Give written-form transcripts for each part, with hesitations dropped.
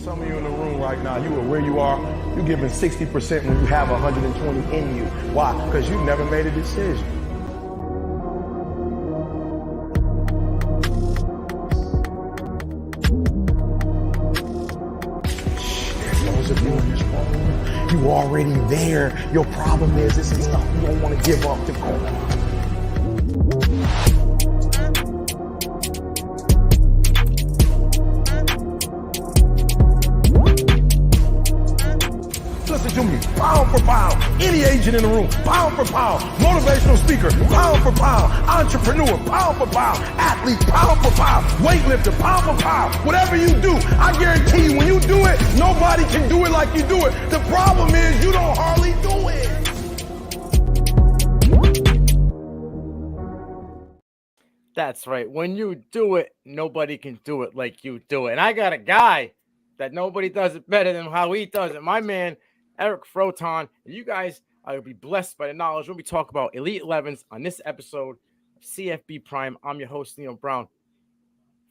Some of you in the room right now, you are where you are, you're giving 60% when you have 120 in you. Why? Because you never made a decision. There's those of you in this room, you already there. Your problem is this is stuff you don't want to give up to go. Listen to me, pound for pound, any agent in the room, pound for pound, motivational speaker, pound for pound, entrepreneur, pound for pound, athlete, pound for pound, weightlifter, pound for pound, whatever you do, I guarantee you when you do it, nobody can do it like you do it. The problem is you don't hardly do it. That's right. When you do it, nobody can do it like you do it. And I got a guy that nobody does it better than how he does it. My man, Eric Froton. You guys are be blessed by the knowledge when we talk about Elite 11s on this episode of CFBPrime. I'm your host, Nino Brown.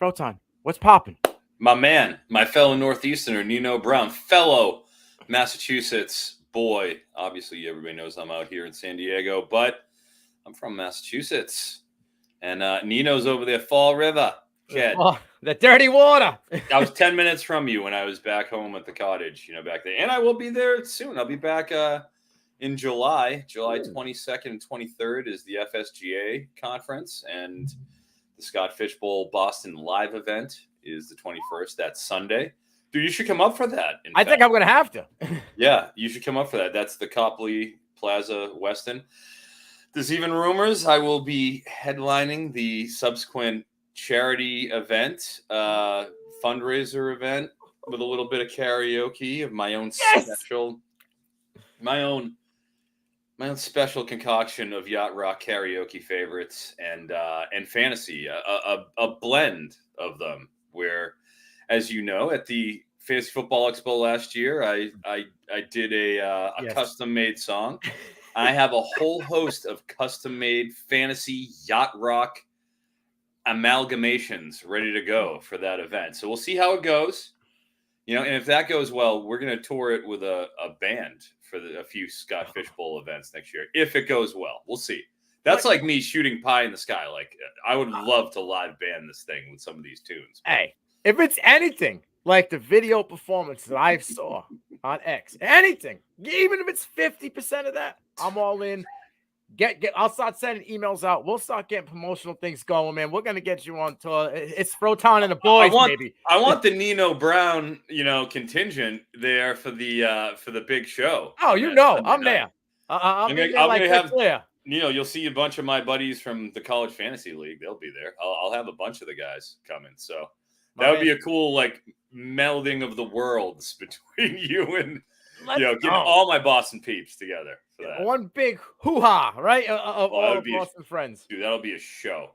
Froton, what's popping? My man, my fellow Northeasterner, Nino Brown, fellow Massachusetts boy. Obviously, everybody knows I'm out here in San Diego, but I'm from Massachusetts. And Nino's over there, Fall River. Kid. Oh, the dirty water. I was 10 minutes from you when I was back home at the cottage, back there. And I will be there soon. I'll be back in July. July 22nd and 23rd is the FSGA conference. And the Scott Fishbowl Boston live event is the 21st. That's Sunday. Dude, you should come up for that. I think I'm going to have to. Yeah, you should come up for that. That's the Copley Plaza Westin. There's even rumors I will be headlining the subsequent charity event, fundraiser event with a little bit of karaoke of my own special, my own special concoction of yacht rock karaoke favorites and fantasy, a blend of them. Where, as you know, at the Fantasy Football Expo last year, I did a custom made song. I have a whole host of custom made fantasy yacht rock amalgamations ready to go for that event. So we'll see how it goes. And if that goes well, we're going to tour it with a band for a few Scott Fishbowl events next year. If it goes well, we'll see. That's like me shooting pie in the sky. Like, I would love to live band this thing with some of these tunes. Hey, if it's anything like the video performance that I saw on X, anything, even if it's 50% of that, I'm all in. I'll start sending emails out. We'll start getting promotional things going, man. We're gonna get you on tour. It's Froton and the boys, baby. I want the Nino Brown, contingent there for the big show. Oh, I'm there. I'm gonna have Claire. You'll see a bunch of my buddies from the College Fantasy League. They'll be there. I'll have a bunch of the guys coming. So that would be a cool melding of the worlds between you and getting all my Boston peeps together. One big hoo-ha, right? Of all Boston friends. Dude, that'll be a show.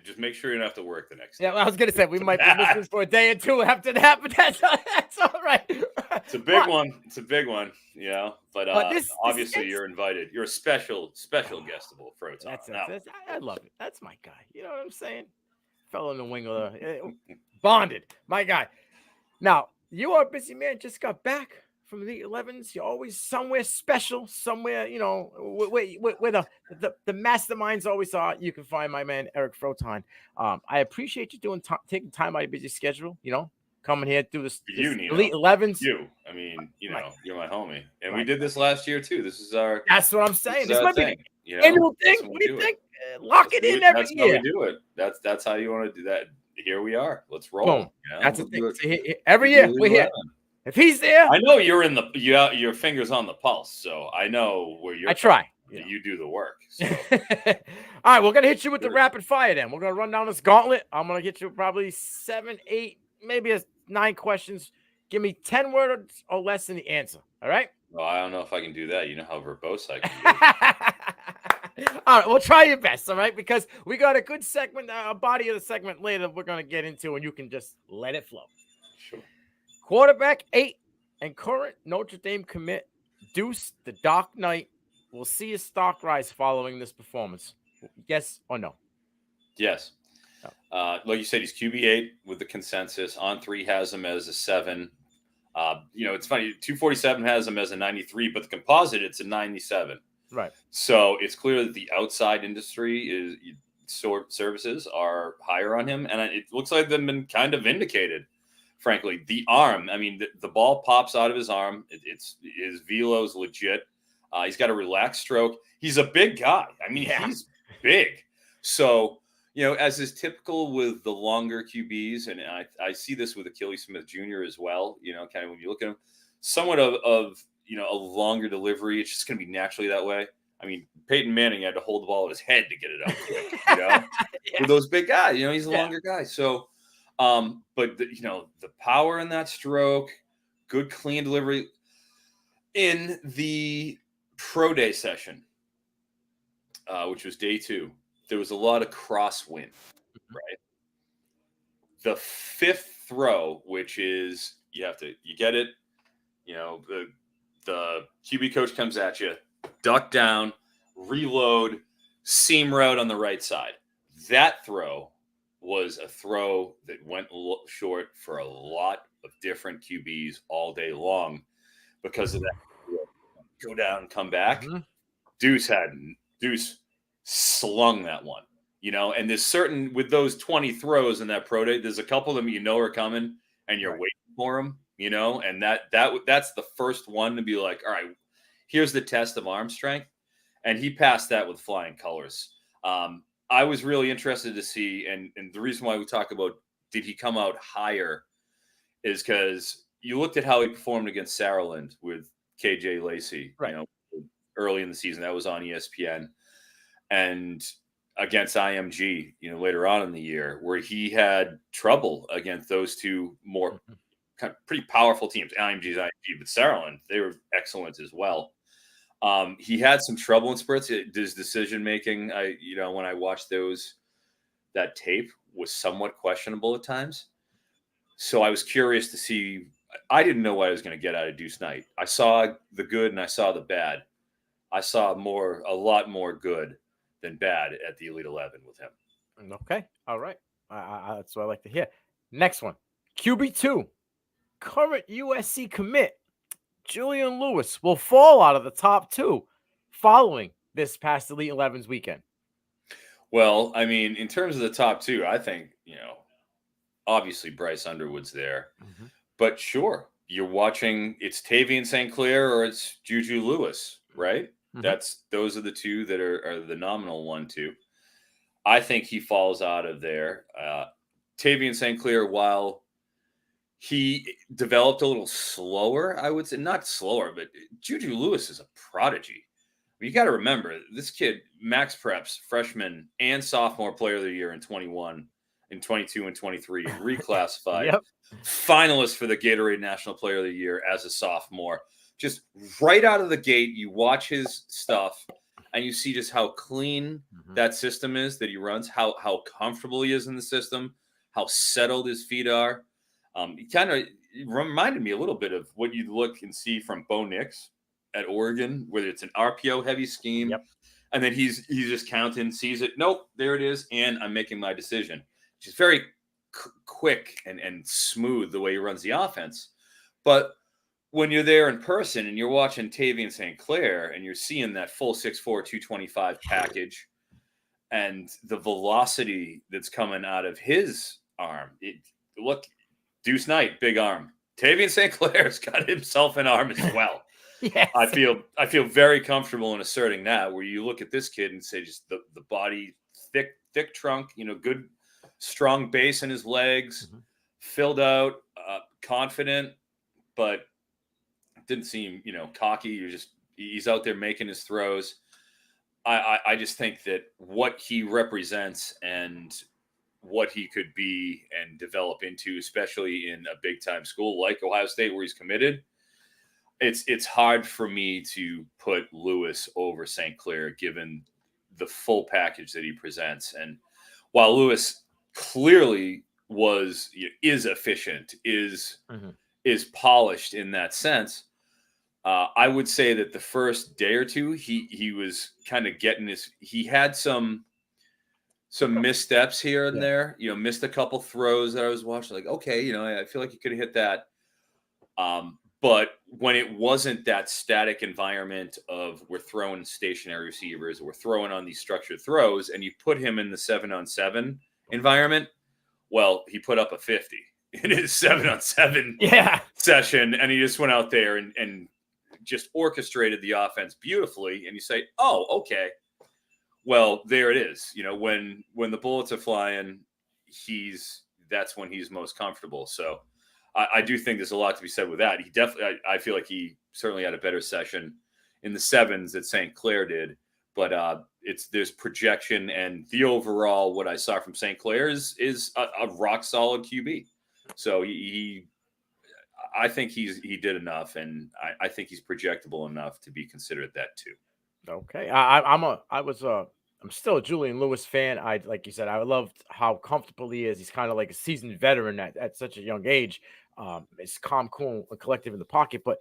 Just make sure you don't have to work the next day. Yeah, I was going to say, we might be missing for a day or two after that, but that's all right. It's a big one. It's a big one, But obviously, you're invited. You're a special guestable Froton. I love it. That's my guy. You know what I'm saying? Fell in the wing of bonded. My guy. Now, you are a busy man. Just got back from the 11s. You're always somewhere special, somewhere, where the masterminds always are. You can find my man, Eric Froton. I appreciate you taking time out of your busy schedule, coming here, do this Elite 11s. You're my homie. And we did this last year, too. This is our... That's what I'm saying. This might be the annual thing. What do you think? Lock it in every year. That's how we do it. That's how you want to do that. Here we are. Let's roll. Boom. That's the thing. So every year, we're here. If he's there, I know you're in your fingers on the pulse, so I know where you're. I try. You do the work. So. All right, we're gonna hit you with the rapid fire. Then we're gonna run down this gauntlet. I'm gonna get you probably 7, 8, maybe 9 questions. Give me 10 words or less in the answer. All right. Well, I don't know if I can do that. You know how verbose I can be. All right, well, try your best. All right, because we got a good segment, a body of the segment later. We're gonna get into, and you can just let it flow. Sure. Quarterback 8 and current Notre Dame commit Deuce the Dark Knight will see his stock rise following this performance. Yes or no? Yes. Like you said, he's QB8 with the consensus. On3 has him as a 7. It's funny. 247 has him as a 93, but the composite, it's a 97. Right. So it's clear that the outside industry services are higher on him, and it looks like they've been kind of vindicated. Frankly, the arm. I mean, the ball pops out of his arm. His velo's legit. He's got a relaxed stroke. He's a big guy. I mean, he's big. So, as is typical with the longer QBs, and I see this with Achilles Smith Jr. as well, kind of when you look at him, somewhat of a longer delivery. It's just going to be naturally that way. I mean, Peyton Manning had to hold the ball at his head to get it out quick, with those big guys. He's a longer guy. So, but the power in that stroke, good clean delivery. In the pro day session, which was day 2, there was a lot of crosswind, right? The 5th throw, which is you get it, the QB coach comes at you, duck down, reload, seam route on the right side. That throw was a throw that went short for a lot of different QBs all day long because of that. Go down and come back. Mm-hmm. Deuce slung that one, and there's certain with those 20 throws in that pro day, there's a couple of them are coming and you're waiting for them, and that's the first one to be like, all right, here's the test of arm strength. And he passed that with flying colors. I was really interested to see, and the reason why we talk about did he come out higher is because you looked at how he performed against Saraland with KJ Lacey, early in the season. That was on ESPN. And against IMG, later on in the year, where he had trouble against those two more kind of pretty powerful teams. IMG, but Saraland, they were excellent as well. He had some trouble in spurts. His decision making, when I watched that tape was somewhat questionable at times. So I was curious to see. I didn't know what I was going to get out of Deuce Knight. I saw the good and I saw the bad. I saw a lot more good than bad at the Elite 11 with him. Okay. All right. That's what I like to hear. Next one. QB2. Current USC commit Julian Lewis will fall out of the top 2 following this past Elite 11's weekend. Well, I mean, in terms of the top 2, I think, obviously Bryce Underwood's there. Mm-hmm. But sure, you're watching, it's Tavien St Clair or it's Juju Lewis, right? Mm-hmm. Those are the 2 that are the nominal 1-2. I think he falls out of there. Tavien St Clair, while he developed a little slower, I would say, not slower, but Juju Lewis is a prodigy. You got to remember, this kid, Max Preps, freshman and sophomore player of the year in 21, in 22 and 23, reclassified. Yep. Finalist for the Gatorade National Player of the Year as a sophomore. Just right out of the gate, you watch his stuff and you see just how clean that system is that he runs, how comfortable he is in the system, how settled his feet are. He kind of reminded me a little bit of what you'd look and see from Bo Nix at Oregon, whether it's an RPO heavy scheme. Yep. And then he's just counting, sees it. Nope, there it is. And I'm making my decision. She's very quick and smooth the way he runs the offense. But when you're there in person and you're watching Tavien St Clair and you're seeing that full 6'4", 225 package and the velocity that's coming out of his arm, Deuce Knight, big arm. Tavien St Clair's got himself an arm as well. Yes. I feel very comfortable in asserting that, where you look at this kid and say just the body, thick trunk, good strong base in his legs, filled out, confident, but didn't seem, cocky. He's out there making his throws. I just think that what he represents and what he could be and develop into, especially in a big time school like Ohio State, where he's committed, it's hard for me to put Lewis over St. Clair, given the full package that he presents. And while Lewis clearly is efficient, is polished in that sense, I would say that the first day or two, he was kind of getting he had some missteps here and there, missed a couple throws that I was watching, like, okay, I feel like he could have hit that. But when it wasn't that static environment of we're throwing stationary receivers, or we're throwing on these structured throws, and you put him in the 7-on-7 environment, well, he put up a 50 in his 7-on-7 session, and he just went out there and just orchestrated the offense beautifully. And you say, oh, okay, well, there it is. When the bullets are flying, that's when he's most comfortable. So I do think there's a lot to be said with that. He definitely, I feel like he certainly had a better session in the 7s that St. Clair did, but there's projection, and the overall, what I saw from St. Clair is a rock solid QB. So I think he did enough, and I think he's projectable enough to be considered that too. Okay. I'm still a Julian Lewis fan. Like you said, I loved how comfortable he is. He's kind of like a seasoned veteran at such a young age. It's calm, cool, and collective in the pocket. But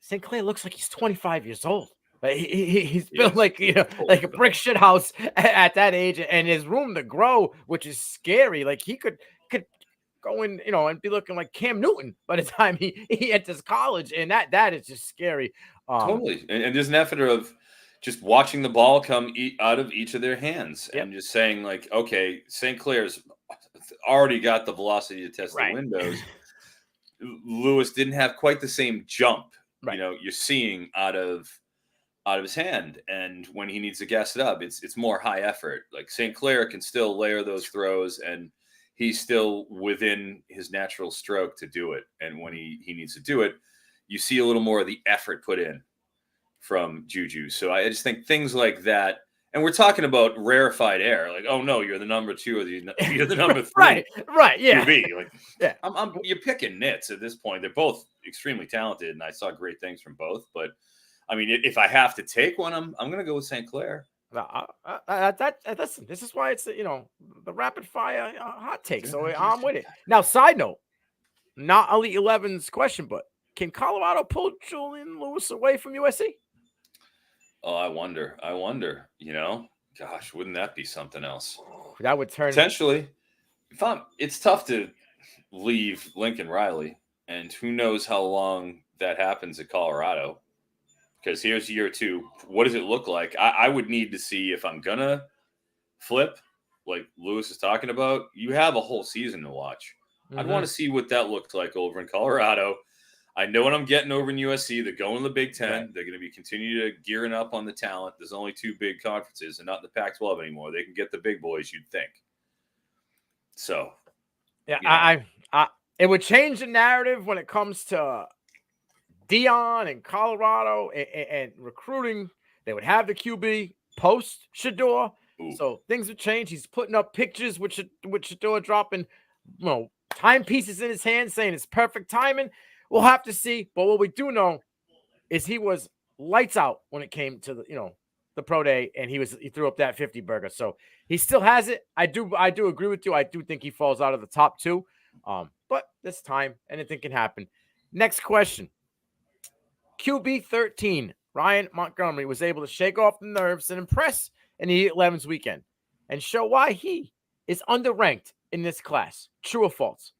St. Clair looks like he's 25 years old. He's built like like a brick shit house at that age, and his room to grow, which is scary. Like he could go in, and be looking like Cam Newton by the time he enters college, and that is just scary. Totally, and there's an effort of just watching the ball come out of each of their hands, and just saying like, okay, St. Clair's already got the velocity to test the windows. Lewis didn't have quite the same jump, you're seeing out of his hand, and when he needs to gas it up, it's more high effort. Like St. Clair can still layer those throws, and he's still within his natural stroke to do it. And when he needs to do it, you see a little more of the effort put in from Juju. So I just think things like that, and we're talking about rarefied air. Like, oh no, you're the number 2 or you're the number 3. right, yeah. QB. Like, you're picking nits at this point. They're both extremely talented, and I saw great things from both. But I mean, if I have to take one, I'm going to go with St. Clair. Listen, this is why it's the rapid fire hot take. So I'm with it. Now, side note, not Elite 11's question, but can Colorado pull Julian Lewis away from USC? Oh, I wonder. Gosh, wouldn't that be something else? That would turn potentially. It's tough to leave Lincoln Riley, and who knows how long that happens at Colorado. Because here's year 2. What does it look like? I would need to see if I'm gonna flip, like Lewis is talking about. You have a whole season to watch. Mm-hmm. I'd want to see what that looked like over in Colorado. I know what I'm getting over in USC. They're going to the Big Ten. Right. They're going to be continuing to gearing up on the talent. There's only 2 big conferences, and not in the Pac-12 anymore. They can get the big boys, you'd think. So, yeah, it would change the narrative when it comes to Dion and Colorado and recruiting. They would have the QB post Shador. So things would change. He's putting up pictures with Shador dropping, timepieces in his hand saying it's perfect timing. We'll have to see. But what we do know is he was lights out when it came to the pro day, and he threw up that 50 burger. So he still has it. I do agree with you. I do think he falls out of the top 2. But this time, anything can happen. Next question. QB 13, Ryan Montgomery, was able to shake off the nerves and impress in the 11's weekend and show why he is underranked in this class. True or false?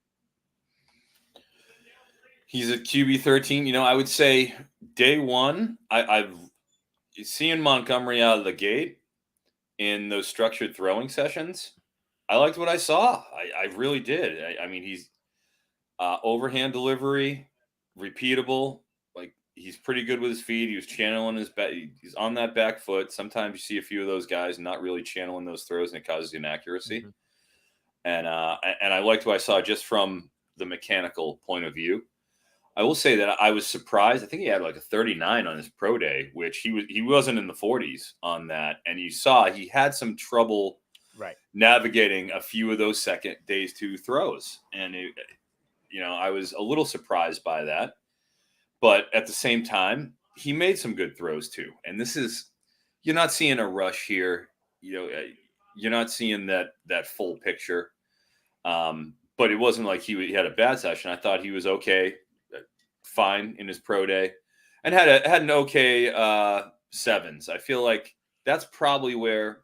He's a QB 13. I would say day 1, I've seen Montgomery out of the gate in those structured throwing sessions. I liked what I saw. I really did. I mean, he's overhand delivery, repeatable. He's pretty good with his feet. He was channeling his back. He's on that back foot. Sometimes you see a few of those guys not really channeling those throws, and it causes inaccuracy. Mm-hmm. And I liked what I saw just from the mechanical point of view. I will say that I was surprised. I think he had like a 39 on his pro day, which he wasn't in the 40s on that. And you saw he had some trouble navigating a few of those second days 2 throws. And I was a little surprised by that. But at the same time, he made some good throws too. And you're not seeing a rush here. You're not seeing that full picture. But it wasn't like he had a bad session. I thought he was okay, fine in his pro day, and had an okay 7s. I feel like that's probably where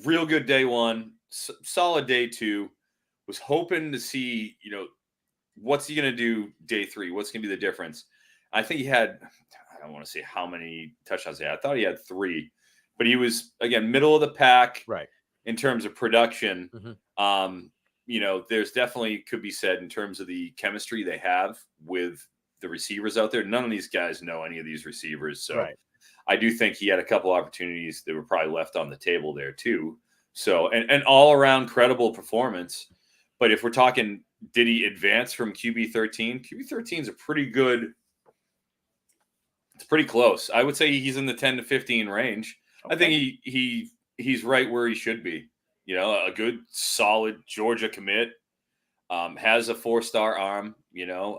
real good day 1, solid day 2. Was hoping to see what's he going to do day 3? What's going to be the difference? I think he had, I don't want to say how many touchdowns he had. I thought he had 3, but he was, again, middle of the pack Right. in terms of production. Mm-hmm. You know, there's definitely could be said in terms of the chemistry they have with the receivers out there. None of these guys know any of these receivers. So Right. I do think he had a couple opportunities that were probably left on the table there too. So, and all around credible performance. But if we're talking, did he advance from QB 13? QB 13 is a pretty good. It's pretty close. I would say he's in the 10 to 15 range. Okay. I think he's right where he should be. You know, a good, solid Georgia commit, has a 4-star arm. You know,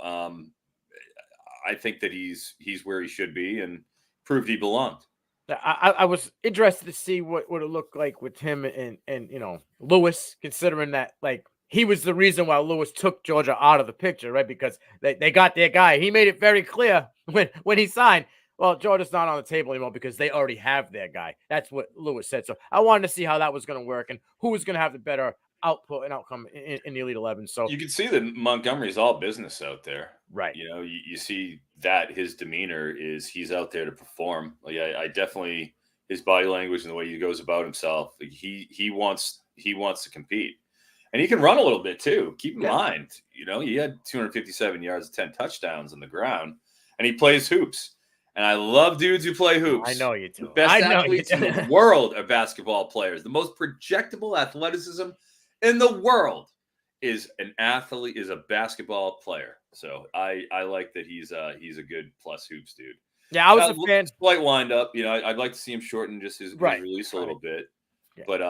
I think that he's where he should be and proved he belonged. I was interested to see what it looked like with him and you know, Lewis, considering that like he was the reason why Lewis took Georgia out of the picture, right? Because they got their guy. He made it very clear when he signed. Well, Georgia's not on the table anymore because they already have their guy. That's what Lewis said. So I wanted to see how that was going to work and who was going to have the better output and outcome in the Elite 11. So you can see that Montgomery's all business out there. Right. You know, you see that his demeanor is he's out there to perform. Like I definitely, his body language and the way he goes about himself, like he wants to compete. And he can run a little bit too. Keep in mind, you know, he had 257 yards, 10 touchdowns on the ground, and he plays hoops. And I love dudes who play hoops. I know you do. The best athletes in the world are basketball players. The most projectable athleticism in the world is a basketball player. So I like that he's a good plus hoops dude. Yeah, I was a fan. Slight wind up. You know, I'd like to see him shorten just his release a little bit. Yeah. But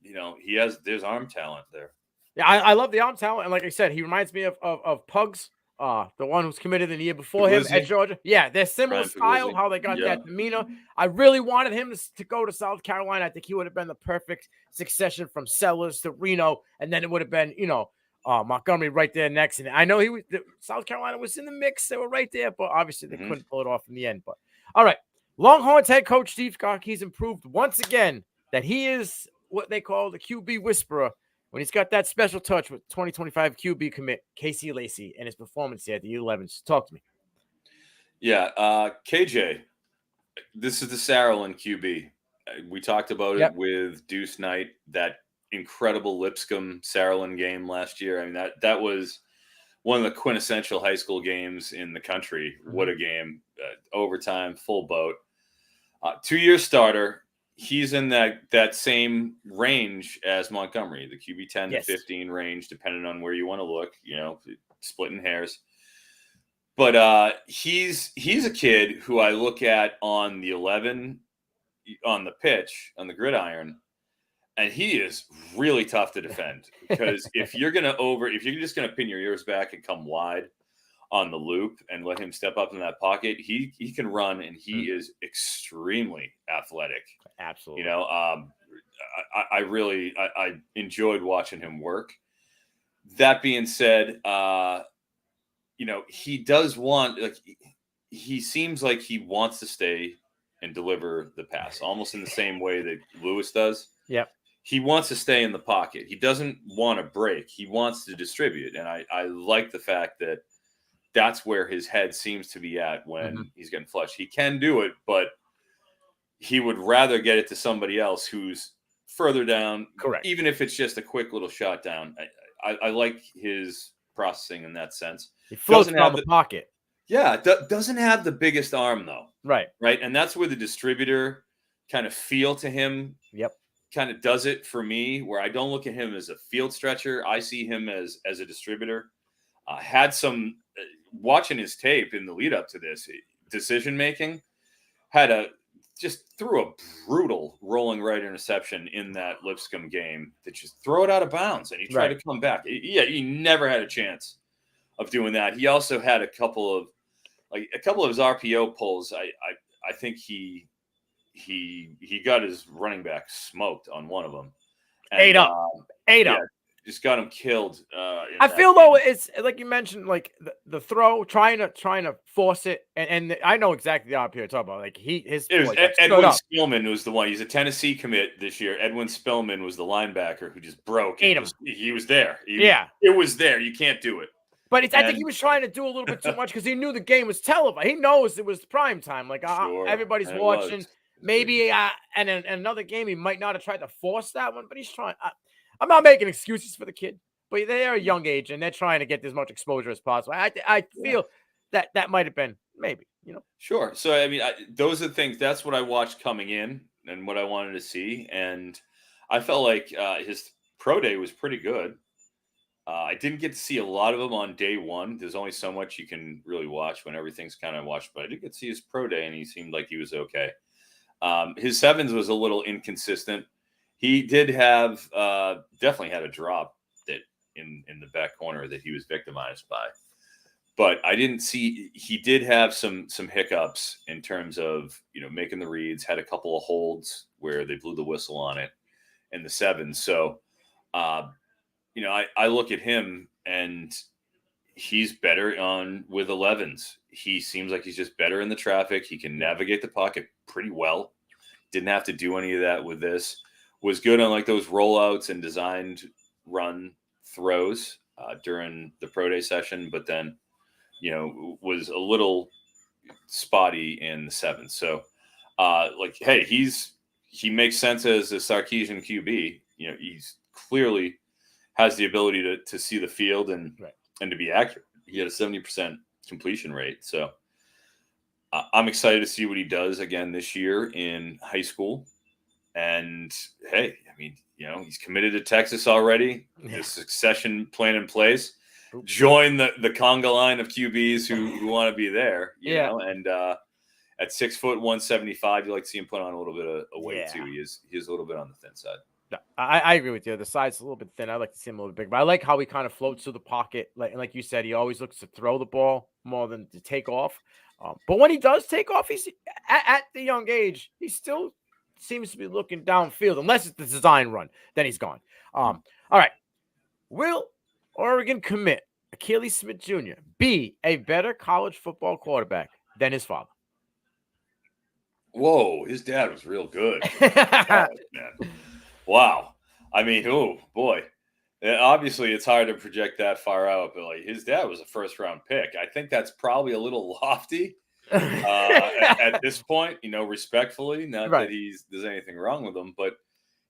you know, there's arm talent there. Yeah, I love the arm talent, and like I said, he reminds me of Pugs. The one who's committed the year before him at Georgia. Yeah, they're similar style, how they got that demeanor. I really wanted him to go to South Carolina. I think he would have been the perfect succession from Sellers to Reno, and then it would have been, you know, Montgomery right there next. And I know South Carolina was in the mix. They were right there, but obviously they couldn't pull it off in the end. But all right, Longhorns head coach Steve Scott, he's improved once again that he is what they call the QB whisperer. When he's got that special touch with 2025 QB commit Casey Lacey and his performance here at the U11s. Talk to me. Yeah, KJ, this is the Saraland QB. We talked about it with Deuce Knight, that incredible Lipscomb Saraland game last year. I mean, that was one of the quintessential high school games in the country. Mm-hmm. What a game. Overtime, full boat. 2-year starter. He's in that same range as Montgomery, the QB 10 to 15 range, depending on where you want to look, you know, splitting hairs. But he's a kid who I look at on the 11, on the pitch, on the gridiron, and he is really tough to defend because if you're just going to pin your ears back and come wide on the loop and let him step up in that pocket, he can run, and he is extremely athletic. Absolutely. You know, I enjoyed watching him work. That being said, you know, he does want, like, he seems like he wants to stay and deliver the pass almost in the same way that Lewis does. Yep. He wants to stay in the pocket. He doesn't want to break. He wants to distribute. And I like the fact that that's where his head seems to be at when he's getting flushed. He can do it, but he would rather get it to somebody else who's further down. Correct. Even if it's just a quick little shot down. I like his processing in that sense. He floats around the pocket. Yeah, doesn't have the biggest arm though. Right. And that's where the distributor kind of feel to him. Yep. Kind of does it for me, where I don't look at him as a field stretcher. I see him as a distributor. Had some watching his tape in the lead up to this decision making, just threw a brutal rolling right interception in that Lipscomb game that just throw it out of bounds, and he tried to come back. He never had a chance of doing that. He also had a couple of his RPO pulls. I think he got his running back smoked on one of them. And, ate up. Just got him killed. I feel though it's like you mentioned, like the throw, trying to force it, and I know exactly the RPO you're talking about. Like Edwin Spillman was the one. He's a Tennessee commit this year. Edwin Spillman was the linebacker who just broke. Ate him. He was there. It was there. You can't do it. But I think he was trying to do a little bit too much because he knew the game was televised. He knows it was prime time. Like Sure, everybody's and it watching. was. Maybe and in another game he might not have tried to force that one, but he's trying. I'm not making excuses for the kid, but they're a young age and they're trying to get as much exposure as possible. I feel that might have been maybe, Sure. So I mean, those are the things. That's what I watched coming in and what I wanted to see, and I felt like his pro day was pretty good. I didn't get to see a lot of them on day one. There's only so much you can really watch when everything's kind of watched. But I did get to see his pro day, and he seemed like he was okay. His sevens was a little inconsistent. He did have definitely had a drop that in the back corner that he was victimized by. But I didn't see. He did have some hiccups in terms of making the reads. Had a couple of holds where they blew the whistle on it in the sevens. So. I look at him and he's better with 11s. He seems like he's just better in the traffic. He can navigate the pocket pretty well. Didn't have to do any of that with this. Was good on like those rollouts and designed run throws during the pro day session, but then, was a little spotty in the sevens. So hey, he makes sense as a Sarkisian QB. He's clearly has the ability to see the field and to be accurate. He had a 70% completion rate. So I'm excited to see what he does again this year in high school. And hey, I mean, he's committed to Texas already. Yeah. The succession plan in place. Join the conga line of QBs who want to be there. You know, and at 6 foot 175, you like to see him put on a little bit of weight too. He is a little bit on the thin side. No, I agree with you. The side's a little bit thin. I like to see him a little big, but I like how he kind of floats through the pocket. Like you said, he always looks to throw the ball more than to take off. But when he does take off, he's at the young age, he still seems to be looking downfield, unless it's the design run. Then he's gone. All right. Will Oregon commit Keelon Smith Jr. be a better college football quarterback than his father? Whoa, his dad was real good. Man. Wow. I mean, oh boy. Obviously, it's hard to project that far out, but like his dad was a first-round pick. I think that's probably a little lofty at this point. Respectfully, not that there's anything wrong with him, but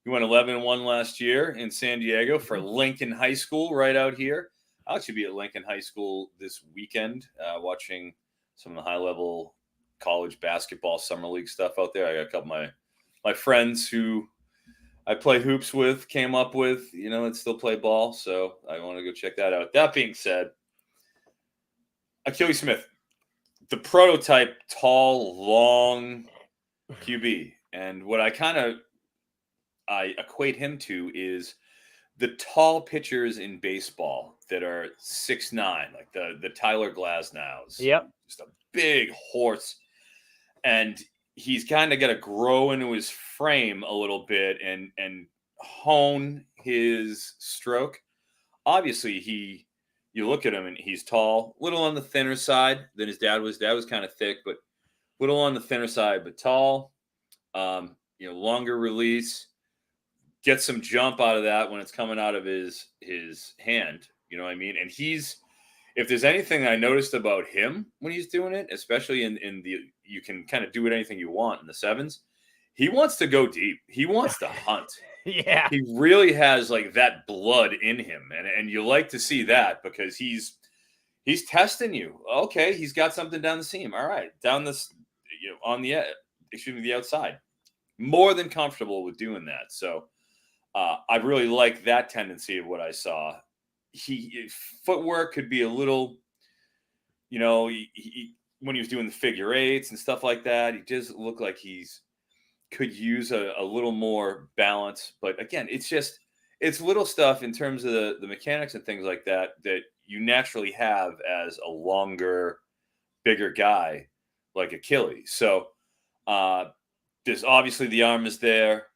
he went 11-1 last year in San Diego for Lincoln High School, right out here. I'll actually be at Lincoln High School this weekend, watching some of the high-level college basketball summer league stuff out there. I got a couple of my friends who I play hoops with, came up with, and still play ball. So I want to go check that out. That being said, Keelon Smith, the prototype, tall, long QB. And what I equate him to is the tall pitchers in baseball that are 6'9", like the Tyler Glasnows. Yep. Just a big horse. And he's kind of got to grow into his frame a little bit and hone his stroke. Obviously, you look at him and he's tall, little on the thinner side than his dad was. Dad was kind of thick, but little on the thinner side, but tall. Longer release. Get some jump out of that when it's coming out of his hand. You know what I mean? And if there's anything I noticed about him when he's doing it, especially in the, you can kind of do it anything you want in the sevens, he wants to go deep. He wants to hunt. Yeah. He really has like that blood in him. And you like to see that because he's testing you. Okay. He's got something down the seam. All right. Down this, on the outside. More than comfortable with doing that. So I really like that tendency of what I saw. Footwork could be a little, when he was doing the figure eights and stuff like that, he does look like could use a little more balance. But again, it's little stuff in terms of the mechanics and things like that you naturally have as a longer, bigger guy like Achilles. So there's obviously the arm is there,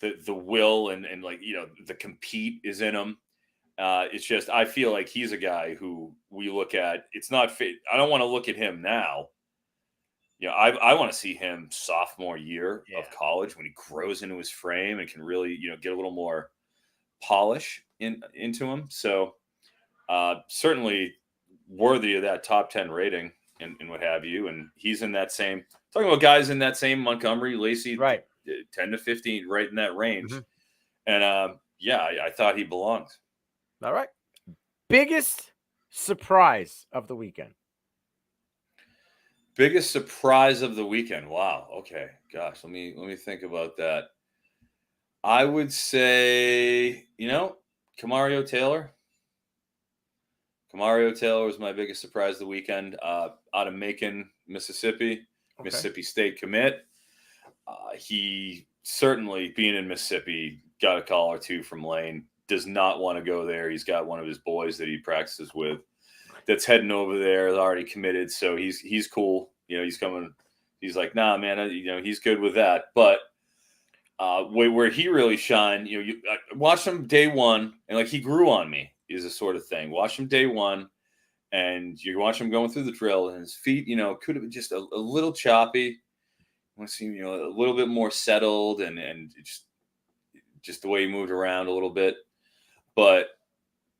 the will and like, the compete is in him. It's just, I feel like he's a guy who we look at. It's not fit. I don't want to look at him now. I want to see him sophomore year of college when he grows into his frame and can really, get a little more polish into him. So certainly worthy of that top 10 rating and what have you. And he's in that same, talking about guys in that same Montgomery, Lacey, Right. 10 to 15, right in that range. Mm-hmm. And I thought he belonged. All right. Biggest surprise of the weekend. Biggest surprise of the weekend. Wow. Okay. Gosh, let me think about that. I would say, Kamario Taylor. Kamario Taylor was my biggest surprise of the weekend. Out of Macon, Mississippi, Mississippi State commit. He certainly, being in Mississippi, got a call or two from Lane. Does not want to go there. He's got one of his boys that he practices with that's heading over there, is already committed. So he's cool. He's coming. He's like, nah, man, he's good with that. But where he really shined, I watched him day one, and like he grew on me, is a sort of thing. Watch him day one, and you watch him going through the drill, and his feet, could have been just a little choppy. I want to see him, a little bit more settled, and just the way he moved around a little bit. But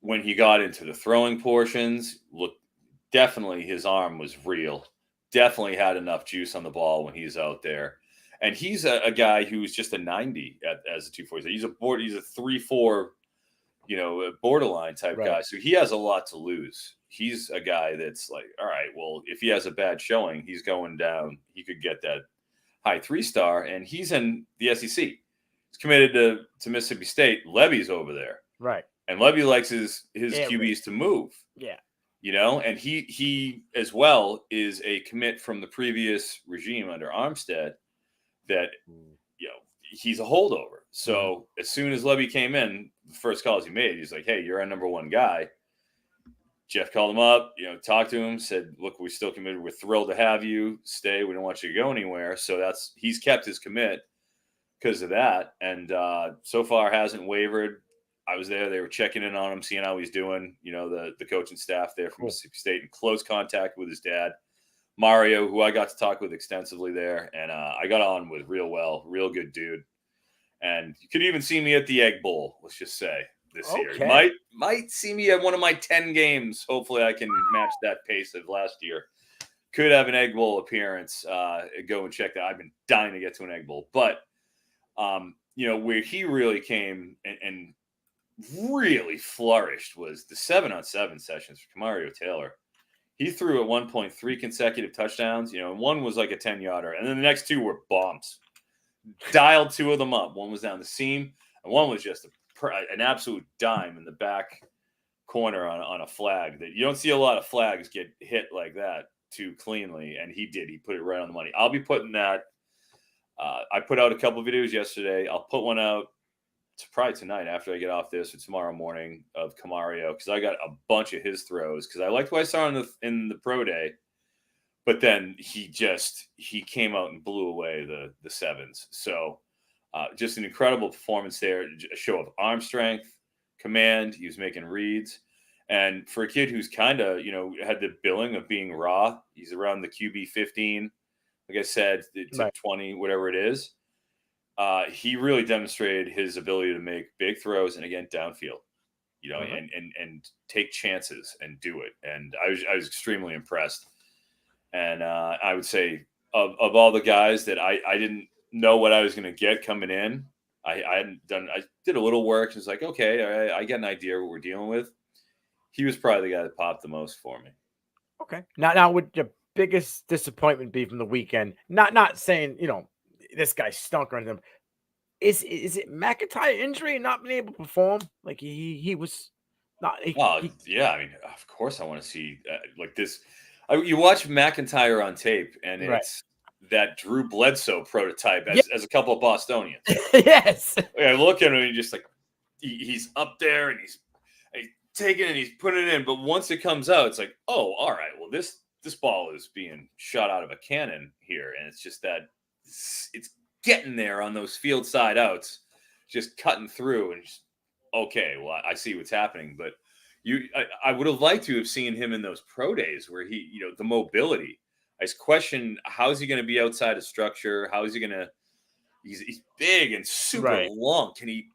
when he got into the throwing portions, look, definitely his arm was real. Definitely had enough juice on the ball when he's out there. And he's a guy who's just a 90 as a 240. He's a 3-4, borderline type guy. So he has a lot to lose. He's a guy that's like, all right, well, if he has a bad showing, he's going down. He could get that high 3-star, and he's in the SEC. He's committed to Mississippi State. Levy's over there. Right. And Levy likes his QBs to move. Yeah. And he as well is a commit from the previous regime under Armstead that, he's a holdover. So as soon as Levy came in, the first calls he made, he's like, hey, you're our number one guy. Jeff called him up, talked to him, said, look, we're still committed. We're thrilled to have you stay. We don't want you to go anywhere. So he's kept his commit because of that. And so far hasn't wavered. I was there. They were checking in on him, seeing how he's doing. The coaching staff there from Mississippi State, in close contact with his dad, Mario, who I got to talk with extensively there. And I got on with real well, real good dude. And you could even see me at the Egg Bowl, let's just say, this year. You might see me at one of my 10 games. Hopefully I can match that pace of last year. Could have an Egg Bowl appearance. Go and check that. I've been dying to get to an Egg Bowl. But, where he really came and really flourished was the 7-on-7 sessions for Kamario Taylor. He threw at 1.3 consecutive touchdowns, and one was like a 10-yarder, and then the next two were bombs. Dialed two of them up. One was down the seam, and one was just an absolute dime in the back corner on a flag. That you don't see a lot of flags get hit like that too cleanly, and he did. He put it right on the money. I'll be putting that. I put out a couple videos yesterday. I'll put one out probably tonight after I get off this, or tomorrow morning, of Kamario, because I got a bunch of his throws because I liked what I saw in the pro day, but then he came out and blew away the sevens. So just an incredible performance there, a show of arm strength, command. He was making reads, and for a kid who's kind of had the billing of being raw, he's around the QB 15, like I said, to 20, whatever it is. He really demonstrated his ability to make big throws, and again, downfield, and take chances and do it. And I was extremely impressed. And I would say of all the guys that I didn't know what I was going to get coming in, I did a little work. It's like, okay, all right, I get an idea what we're dealing with. He was probably the guy that popped the most for me. Okay. Now would your biggest disappointment be from the weekend? Not saying, this guy stunk or anything. Is it McIntyre injury and not being able to perform? Like he was not. Yeah. I mean, of course I want to see like this. You watch McIntyre on tape, and it's that Drew Bledsoe prototype as a couple of Bostonians. Yes. I look at him, and he's just like, he's up there, and he's taking it, and he's putting it in. But once it comes out, it's like, oh, all right. Well, this ball is being shot out of a cannon here, and it's just that it's getting there on those field side outs, just cutting through, and just, okay, well, I see what's happening. But I would have liked to have seen him in those pro days where he, the mobility. I just question, how is he going to be outside of structure? How is he going to? He's big and super long. Can he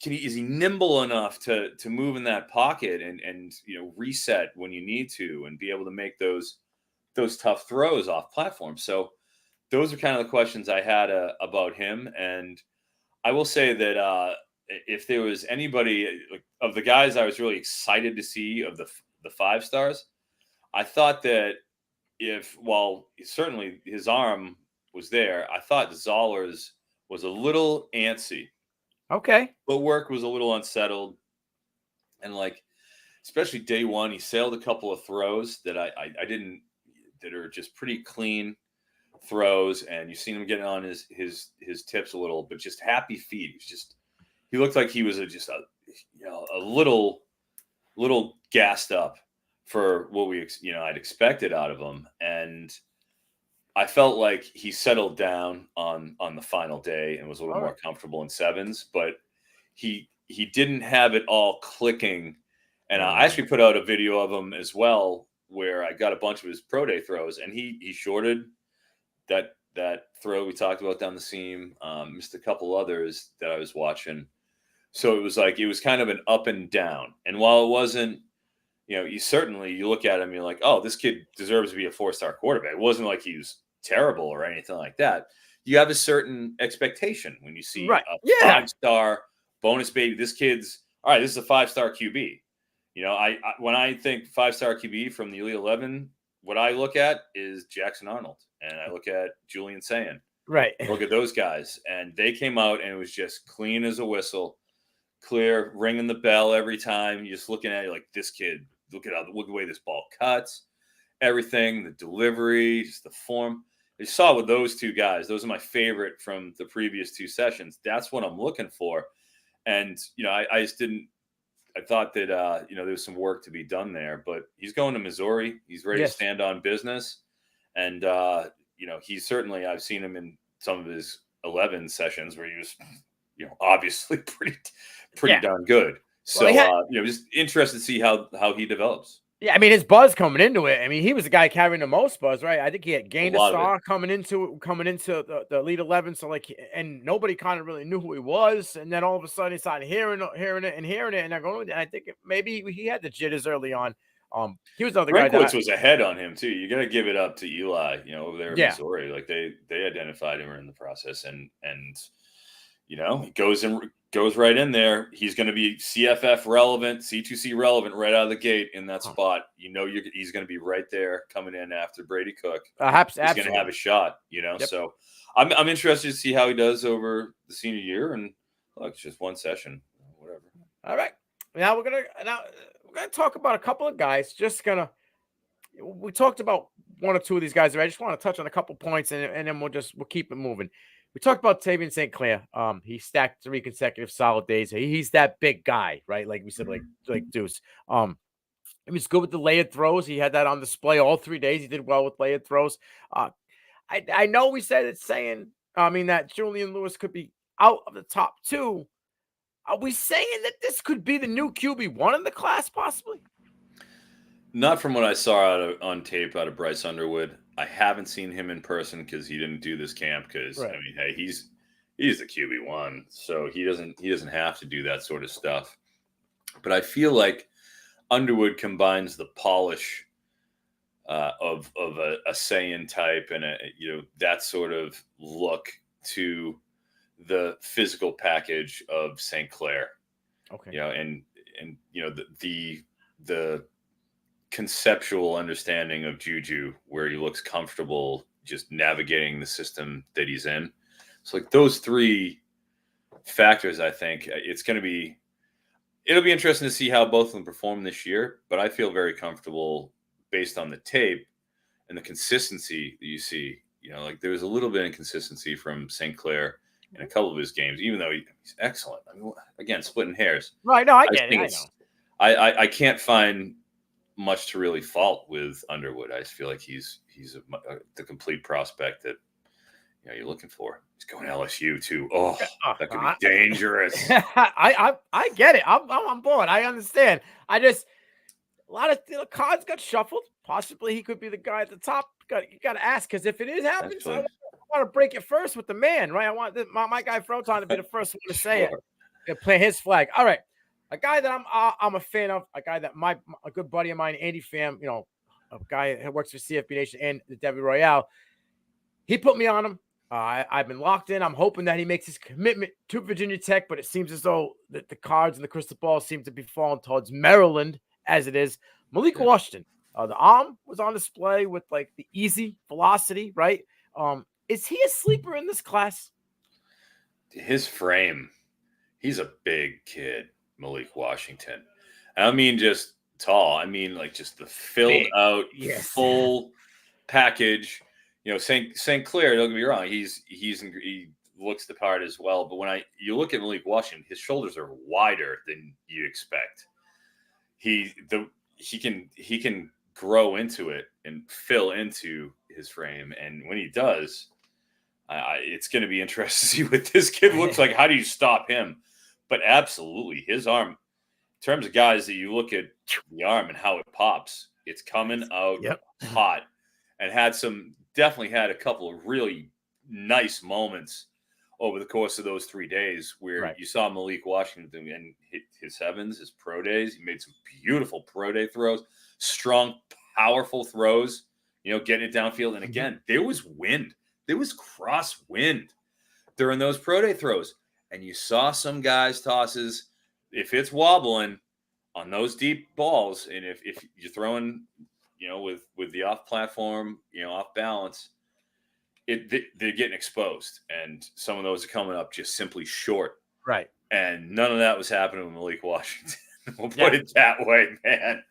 is he nimble enough to move in that pocket and reset when you need to and be able to make those tough throws off platform? So those are kind of the questions I had about him. And I will say that if there was anybody of the guys I was really excited to see of the 5 stars, I thought that while certainly his arm was there, I thought Zollers was a little antsy. Okay. Footwork was a little unsettled. And especially day one, he sailed a couple of throws that that are just pretty clean throws. And you've seen him getting on his tips a little, but just happy feet. He looked like he was a little gassed up for what I'd expected out of him. And I felt like he settled down on the final day and was a little more comfortable in 7s, but he didn't have it all clicking. And I actually put out a video of him as well, where I got a bunch of his pro day throws, and he shorted that throw we talked about down the seam, missed a couple others that I was watching. So it was kind of an up and down. And while it wasn't, you look at him, you're like, oh, this kid deserves to be a 4-star quarterback. It wasn't like he was terrible or anything like that. You have a certain expectation when you see a 5-star bonus baby. This kid's all right. This is a 5-star QB. When I think 5-star QB from the Elite 11, what I look at is Jackson Arnold, and I look at Julian Sayin. Right. Look at those guys, and they came out and it was just clean as a whistle, clear, ringing the bell every time. You're just looking at it like, this kid. Look at the way this ball cuts, everything, the delivery, just the form. You saw with those two guys, those are my favorite from the previous 2 sessions. That's what I'm looking for. And, I just didn't, I thought that, there was some work to be done there, but he's going to Missouri. He's ready to stand on business. And, he's certainly, I've seen him in some of his 11 sessions where he was, obviously pretty darn good. So, just interested to see how he develops. Yeah, I mean, his buzz coming into it. I mean, he was the guy carrying the most buzz, right? I think he had gained a star coming into the Elite 11. So, and nobody kind of really knew who he was. And then all of a sudden, he started hearing it. And they're going. And I think maybe he had the jitters early on. He was another guy that was ahead on him too. You got to give it up to Eli, over there in Missouri. They identified him in the process, and he goes right in there. He's going to be CFF relevant, C2C relevant right out of the gate in that spot. He's going to be right there coming in after Brady Cook. He's going to have a shot. Yep. So I'm interested to see how he does over the senior year. And look, it's just one session, whatever. All right, now we're gonna talk about a couple of guys. We talked about 1 or 2 of these guys. I just want to touch on a couple points, and then we'll keep it moving. We talked about Tavien St Clair. He stacked 3 consecutive solid days. He's that big guy, right? Like we said, like Deuce. He was good with the layered throws. He had that on display all 3 days. He did well with layered throws. I know we said that Julian Lewis could be out of the top 2. Are we saying that this could be the new QB1 in the class, possibly? Not from what I saw on tape out of Bryce Underwood. I haven't seen him in person because he didn't do this camp. Because hey, he's the QB1, so he doesn't have to do that sort of stuff. But I feel like Underwood combines the polish of a Saiyan type and that sort of look to the physical package of St. Clair. Okay. And the conceptual understanding of Juju, where he looks comfortable just navigating the system that he's in. So those 3 factors, I think it'll be interesting to see how both of them perform this year, but I feel very comfortable based on the tape and the consistency that you see. There was a little bit of inconsistency from St. Clair in a couple of his games, even though he's excellent. I mean, again, splitting hairs. Right. No, I get it. I know. I can't find much to really fault with Underwood. I just feel like he's the complete prospect that you're looking for. He's going LSU too. Oh, that could be dangerous. I get it. I'm on board. I understand. A lot of cards got shuffled. Possibly he could be the guy at the top. You got to ask, because if it is happening, I want to break it first with the man, right? I want my guy Froton to be the first one to say it. Play his flag. All right. A guy that I'm a fan of, a guy that a good buddy of mine, Andy Pham, a guy who works for CFB Nation and the Debbie Royale, he put me on him. I've been locked in. I'm hoping that he makes his commitment to Virginia Tech, but it seems as though the cards and the crystal ball seem to be falling towards Maryland as it is. Malik Washington, the arm was on display with like the easy velocity, right? Is he a sleeper in this class? His frame, he's a big kid, Malik Washington. I don't mean just tall. I mean like just the filled out full package. St. Clair, don't get me wrong, he looks the part as well. But when you look at Malik Washington, his shoulders are wider than you expect. He can grow into it and fill into his frame, and when he does, it's going to be interesting to see what this kid looks like. How do you stop him? But absolutely, his arm. In terms of guys that you look at the arm and how it pops, it's coming out hot, and definitely had a couple of really nice moments over the course of those 3 days where you saw Malik Washington and his sevens, his pro days. He made some beautiful pro day throws, strong, powerful throws, getting it downfield. And again, there was wind. There was crosswind during those pro day throws. And you saw some guys' tosses, if it's wobbling on those deep balls, and if you're throwing, with the off platform, off balance, they're getting exposed. And some of those are coming up just simply short. Right. And none of that was happening with Malik Washington. We'll put it that way, man.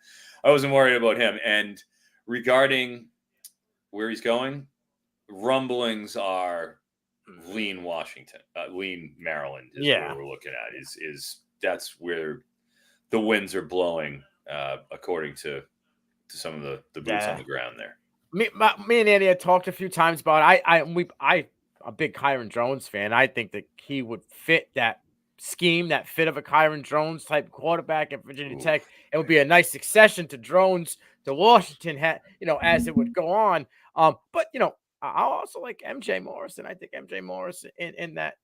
I wasn't worried about him. And regarding where he's going, rumblings are lean Maryland is what we're looking at. Is that's where the winds are blowing, according to some of the boots on the ground there. Me and Andy had talked a few times about I'm a big Kyron Jones fan. I think that he would fit that scheme, that fit of a Kyron Jones type quarterback at Virginia Tech. It would be a nice succession to Jones, to Washington, as it would go on. But I also like MJ Morrison. I think MJ Morrison in that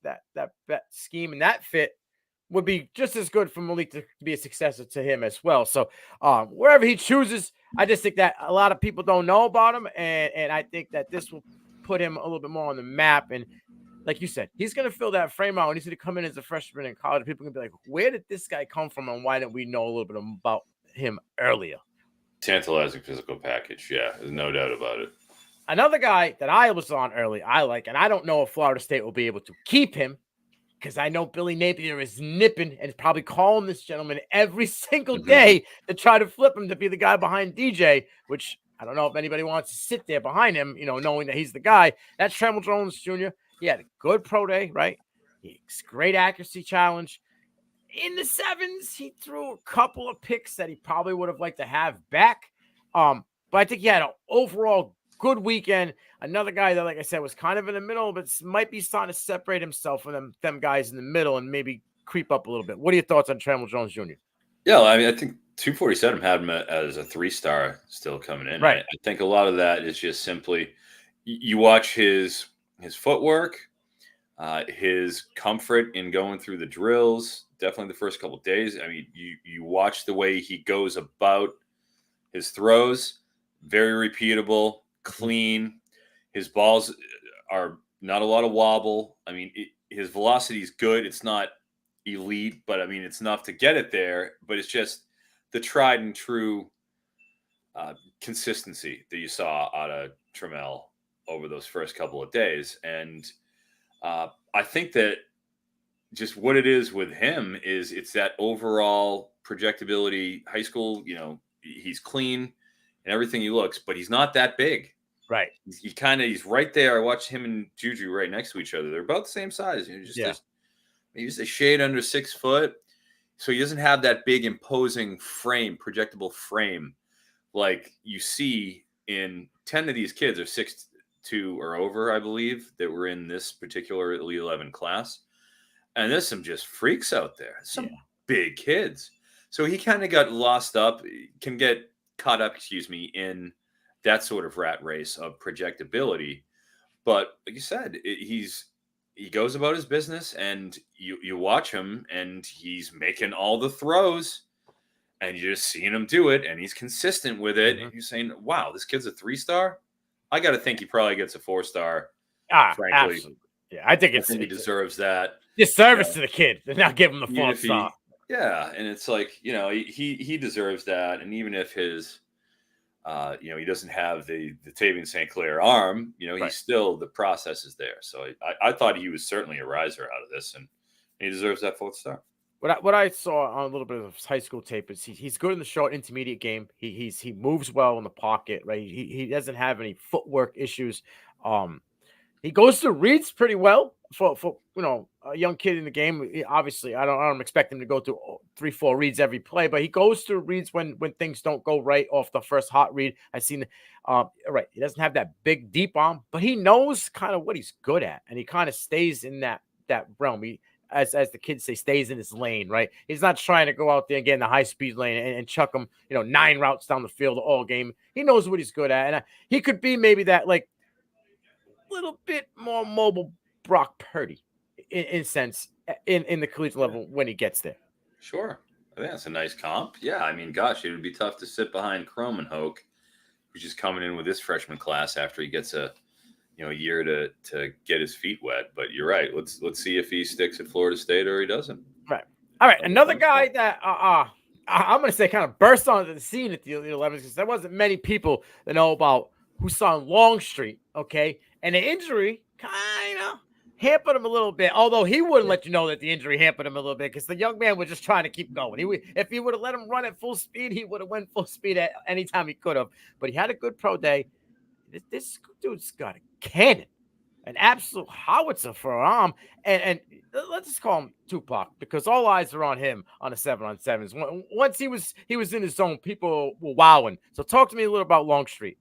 scheme and that fit would be just as good for Malik to be a successor to him as well. So wherever he chooses, I just think that a lot of people don't know about him, and I think that this will put him a little bit more on the map. And like you said, he's going to fill that frame out, and he's going to come in as a freshman in college. People are going to be like, where did this guy come from, and why didn't we know a little bit about him earlier? Tantalizing physical package. Yeah, there's no doubt about it. Another guy that I was on early, I like, and I don't know if Florida State will be able to keep him, because I know Billy Napier is nipping and is probably calling this gentleman every single day to try to flip him to be the guy behind DJ, which I don't know if anybody wants to sit there behind him, knowing that he's the guy. That's Tramell Jones Jr. He had a good pro day, right? Great accuracy challenge. In the sevens, he threw a couple of picks that he probably would have liked to have back. But I think he had an overall good weekend. Another guy that, like I said, was kind of in the middle, but might be starting to separate himself from them guys in the middle and maybe creep up a little bit. What are your thoughts on Tramell Jones Jr.? Yeah, I mean, I think 247 had him as a 3-star still coming in. Right. I think a lot of that is just simply you watch his footwork, his comfort in going through the drills. Definitely the first couple of days. I mean, you watch the way he goes about his throws, very repeatable, clean. His balls are not a lot of wobble. I mean, his velocity is good. It's not elite, but I mean, it's enough to get it there. But it's just the tried and true consistency that you saw out of Tramell over those first couple of days. And I think that just what it is with him is it's that overall projectability. High school, he's clean and everything he looks, but he's not that big. Right. He's right there. I watched him and Juju right next to each other. They're about the same size. He's a shade under 6 foot. So he doesn't have that big imposing frame, projectable frame like you see in 10 of these kids are 6'2" or over, I believe, that were in this particular Elite 11 class. And there's some just freaks out there. Some big kids. So he kind of got lost up, can get caught up, in that sort of rat race of projectability. But like you said, he's he goes about his business, and you watch him, and he's making all the throws, and you're just seeing him do it, and he's consistent with it. And you're saying, wow, this kid's a 3-star. I got to think he probably gets a 4-star. Frankly, absolutely. Yeah, I think he deserves that. Disservice to the kid to not give him the 4-star. Yeah, and it's like, he deserves that. And even if his, he doesn't have the Tavien St Clair arm, he's still, the process is there. So I thought he was certainly a riser out of this, and he deserves that 4th-star. What I saw on a little bit of his high school tape is he's good in the short intermediate game. He moves well in the pocket, right? He doesn't have any footwork issues. He goes through reads pretty well for a young kid in the game. Obviously, I don't expect him to go through 3-4 reads every play, but he goes through reads when things don't go right off the first hot read. I've seen right. He doesn't have that big deep arm, but he knows kind of what he's good at, and he kind of stays in that realm. He, as the kids say, stays in his lane, right? He's not trying to go out there and get in the high-speed lane and chuck him, 9 routes down the field all game. He knows what he's good at, and he could be maybe that, like, little bit more mobile Brock Purdy in sense in the collegiate level when he gets there. Sure. I think that's a nice comp. Yeah, I mean, gosh, it would be tough to sit behind Cromenhoek, who's just coming in with this freshman class after he gets a year to get his feet wet. But you're right. Let's see if he sticks at Florida State or he doesn't. Right. All right. Another guy that I'm going to say kind of burst onto the scene at the 11s, because there wasn't many people that know about Husan Longstreet. Okay. And the injury kind of hampered him a little bit, although he wouldn't let you know that the injury hampered him a little bit, because the young man was just trying to keep going. If he would have let him run at full speed, he would have went full speed at any time he could have. But he had a good pro day. This dude's got a cannon, an absolute howitzer for an arm. And let's just call him Tupac, because all eyes are on him on the 7-on-7s. Once he was in his zone, people were wowing. So talk to me a little about Longstreet.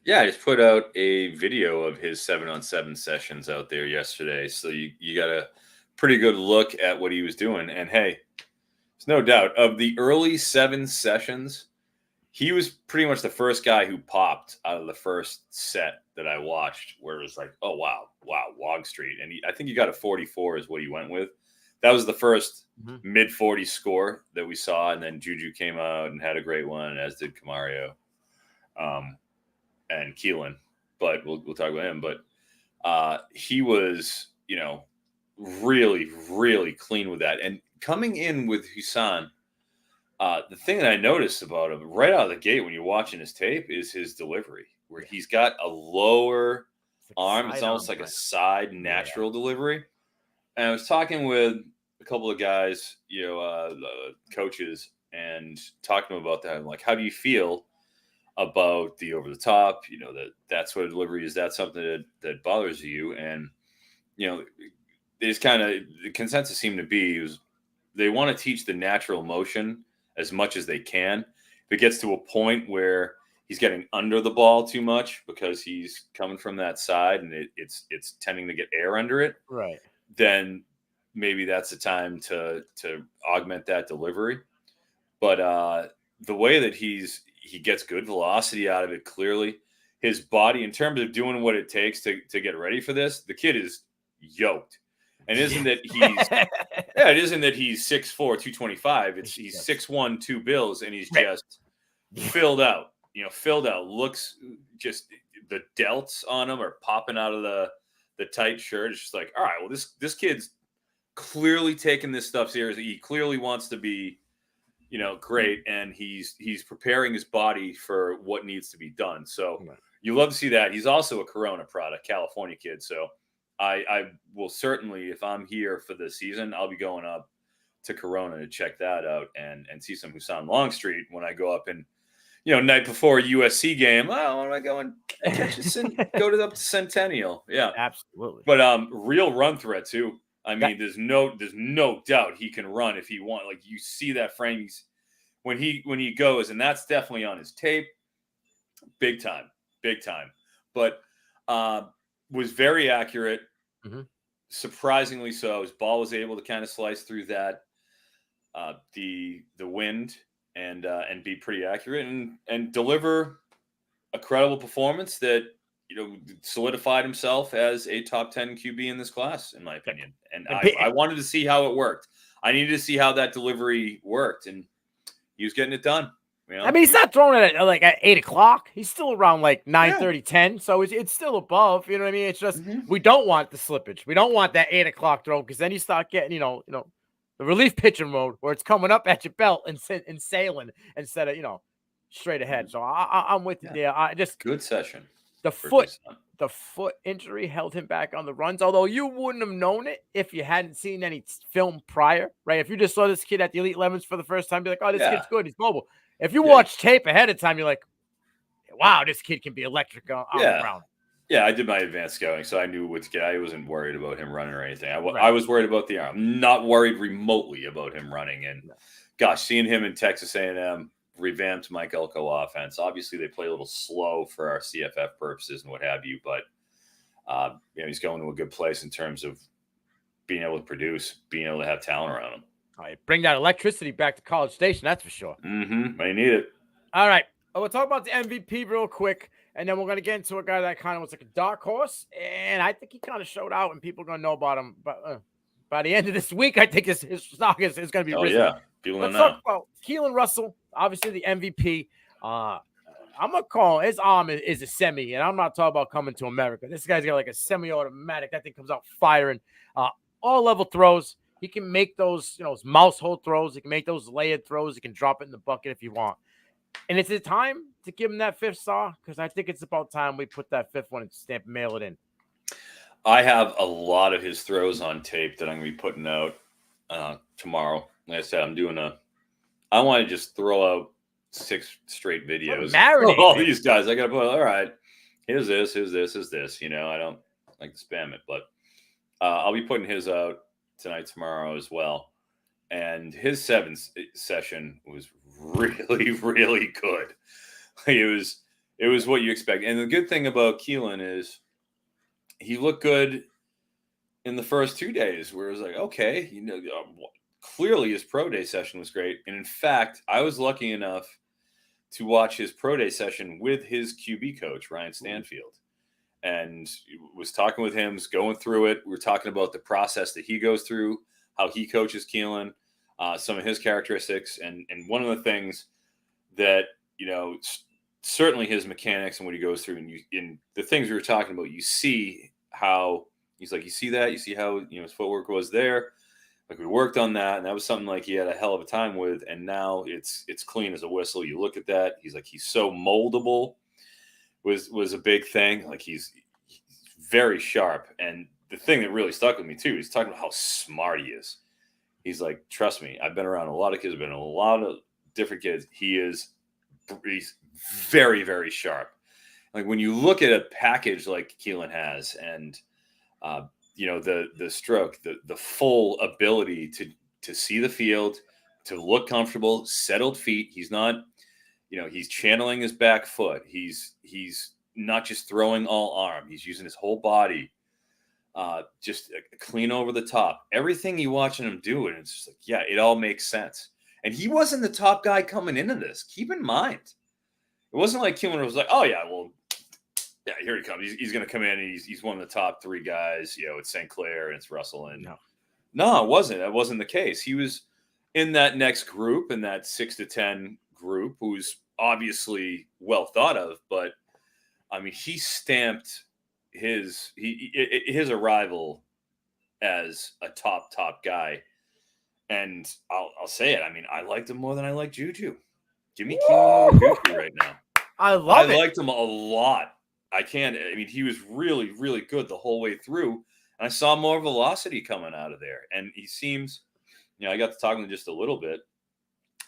Yeah, I just put out a video of his 7-on-7 sessions out there yesterday. So you got a pretty good look at what he was doing. And hey, there's no doubt, of the early 7 sessions, he was pretty much the first guy who popped out of the first set that I watched, where it was like, oh, wow, Longstreet. And I think he got a 44 is what he went with. That was the first mid-40 score that we saw. And then Juju came out and had a great one, as did Camario. And Keelon, but we'll talk about him. But he was, really, really clean with that. And coming in with Husan, the thing that I noticed about him right out of the gate when you're watching his tape is his delivery, where he's got a lower arm. It's almost like a side natural delivery. And I was talking with a couple of guys, coaches, and talking to them about that. I'm like, how do you feel about the over the top, that sort of delivery? Is that something that bothers you? And, there's kind of, the consensus seemed to be is they want to teach the natural motion as much as they can. If it gets to a point where he's getting under the ball too much because he's coming from that side and it's tending to get air under it, right, then maybe that's the time to augment that delivery. But the way that he gets good velocity out of it, clearly. His body, in terms of doing what it takes to get ready for this, the kid is yoked. And isn't that it isn't that he's 6'4", 225. He's 6'1", 2 bills, and he's just filled out. Looks just, the delts on him are popping out of the tight shirt. It's just like, all right, well, this kid's clearly taking this stuff seriously. He clearly wants to be, great, and he's preparing his body for what needs to be done. So you love to see that. He's also a Corona product, California kid. So I will certainly, if I'm here for the season, I'll be going up to Corona to check that out and see some Husan Longstreet when I go up and, night before a USC game. Oh, when am I going? Go up to Centennial. Yeah, absolutely. But real run threat too. I mean, there's no doubt he can run if he wants. Like, you see that frame when he goes, and that's definitely on his tape. Big time. But was very accurate, surprisingly so. His ball was able to kind of slice through that the wind and be pretty accurate and deliver a credible performance that solidified himself as a top 10 QB in this class, in my opinion. And I wanted to see how it worked. I needed to see how that delivery worked, and he was getting it done. I mean, he's not throwing it at 8 o'clock. He's still around like 9:30, 10. So it's still above. You know what I mean? It's just we don't want the slippage. We don't want that 8 o'clock throw, because then you start getting the relief pitching mode where it's coming up at your belt and sailing instead of straight ahead. So I'm with you there. I just good session. The foot injury held him back on the runs, although you wouldn't have known it if you hadn't seen any film prior, right? If you just saw this kid at the Elite 11s for the first time, be like, oh, this kid's good. He's mobile. If you watch tape ahead of time, you're like, wow, this kid can be electric on the ground. Yeah, I did my advanced scouting, so I knew what to get. I wasn't worried about him running or anything. I was worried about the arm. I'm not worried remotely about him running. And gosh, seeing him in Texas A&M, revamped Mike Elko offense. Obviously, they play a little slow for our CFF purposes and what have you, but he's going to a good place in terms of being able to produce, being able to have talent around him. All right, bring that electricity back to College Station, that's for sure. They need it. All right, we'll talk about the MVP real quick, and then we're going to get into a guy that kind of was like a dark horse, and I think he kind of showed out, and people are going to know about him. But by the end of this week, I think his stock is going to be risen. Yeah, people Let's know. talk about Keelon Russell, obviously the MVP. I'm going to call his arm is a semi, and I'm not talking about coming to America. This guy's got like a semi-automatic. That thing comes out firing. All level throws. He can make those, those mouse hole throws. He can make those layered throws. He can drop it in the bucket if you want. And it's time to give him that 5th star, because I think it's about time we put that 5th one and stamp mail it in. I have a lot of his throws on tape that I'm going to be putting out tomorrow. Like I said, I want to just throw out 6 straight videos of all these guys. I got to put, all right, here's this. I don't like to spam it, but I'll be putting his out tonight, tomorrow as well. And his 7th session was really, really good. It was what you expect. And the good thing about Keelon is he looked good in the first 2 days, where it was like, okay, clearly his pro day session was great. And in fact, I was lucky enough to watch his pro day session with his QB coach, Ryan Stanfield, and was talking with him, was going through it. We were talking about the process that he goes through, how he coaches Keelon, some of his characteristics. And one of the things that, certainly his mechanics and what he goes through, and in the things we were talking about, you see how he's like, you see that, you see how, his footwork was there. Like, we worked on that, and that was something like he had a hell of a time with, and now it's clean as a whistle. You look at that, he's like, he's so moldable was a big thing. Like, he's very sharp. And the thing that really stuck with me too, he's talking about how smart he is. He's like, trust me, I've been around a lot of kids, I've been a lot of different kids. He's very, very sharp. Like, when you look at a package like Keelon has, and the stroke, the full ability to see the field, to look comfortable, settled feet. He's not, he's channeling his back foot. He's not just throwing all arm. He's using his whole body, just clean over the top. Everything you watching him do, and it's just like, yeah, it all makes sense. And he wasn't the top guy coming into this. Keep in mind, it wasn't like Keelon was like, oh yeah, well, yeah, here he comes. He's going to come in, and he's one of the top 3 guys. It's St. Clair and it's Russell. And no, it wasn't. That wasn't the case. He was in that next group, in that 6 to 10 group, who's obviously well thought of. But I mean, he stamped his arrival as a top guy. And I'll say it. I mean, I liked him more than I like Juju. Give me Keelon over Juju right now. I liked him a lot. He was really, really good the whole way through. And I saw more velocity coming out of there. And he seems, I got to talk to him just a little bit.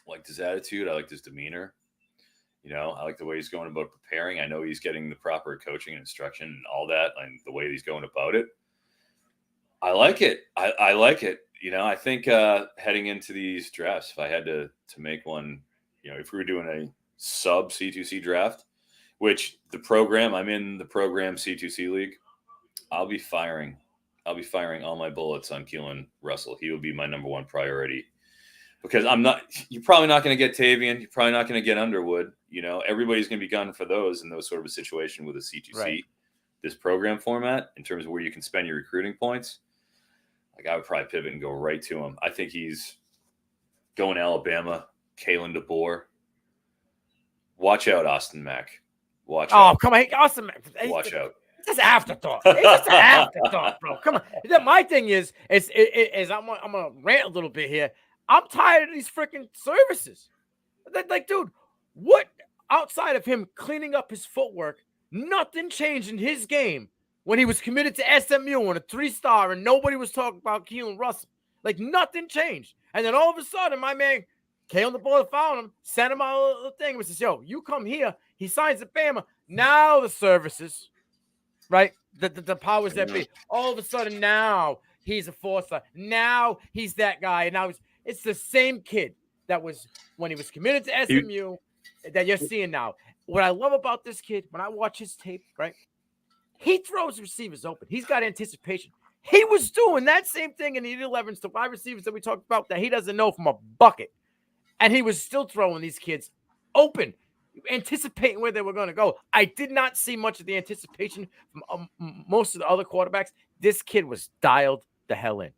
I liked his attitude. I liked his demeanor. I like the way he's going about preparing. I know he's getting the proper coaching and instruction and all that, and the way he's going about it. I like it. I like it. I think heading into these drafts, if I had to make one, if we were doing a sub C2C draft, which I'm in the program C2C league, I'll be firing all my bullets on Keelon Russell. He will be my number 1 priority, because you're probably not going to get Tavien. You're probably not going to get Underwood. Everybody's going to be gunning for those in those sort of a situation with a C2C. Right. this program format in terms of where you can spend your recruiting points, like I would probably pivot and go right to him. I think he's going to Alabama. Kalen DeBoer. Watch out, Austin Mack. Watch out. Oh, come on. Austin, Watch out. It's just afterthought. It's just an afterthought, bro. Come on. My thing is I'm gonna rant a little bit here. I'm tired of these freaking services. Like, dude, what outside of him cleaning up his footwork, nothing changed in his game when he was committed to SMU on a 3-star and nobody was talking about Keelon Russell. Like, nothing changed. And then all of a sudden, my man, Kalen DeBoer found him, sent him out a little thing and says, yo, you come here. He signs at Bama. Now the services, right? The powers that be. All of a sudden now he's a 4-star. Now he's that guy. And now it's the same kid that was when he was committed to SMU that you're seeing now. What I love about this kid, when I watch his tape, right? He throws receivers open. He's got anticipation. He was doing that same thing in the 11s to wide receivers that we talked about that he doesn't know from a bucket. And he was still throwing these kids open, anticipating where they were going to go. I did not see much of the anticipation from most of the other quarterbacks. This kid was dialed the hell in.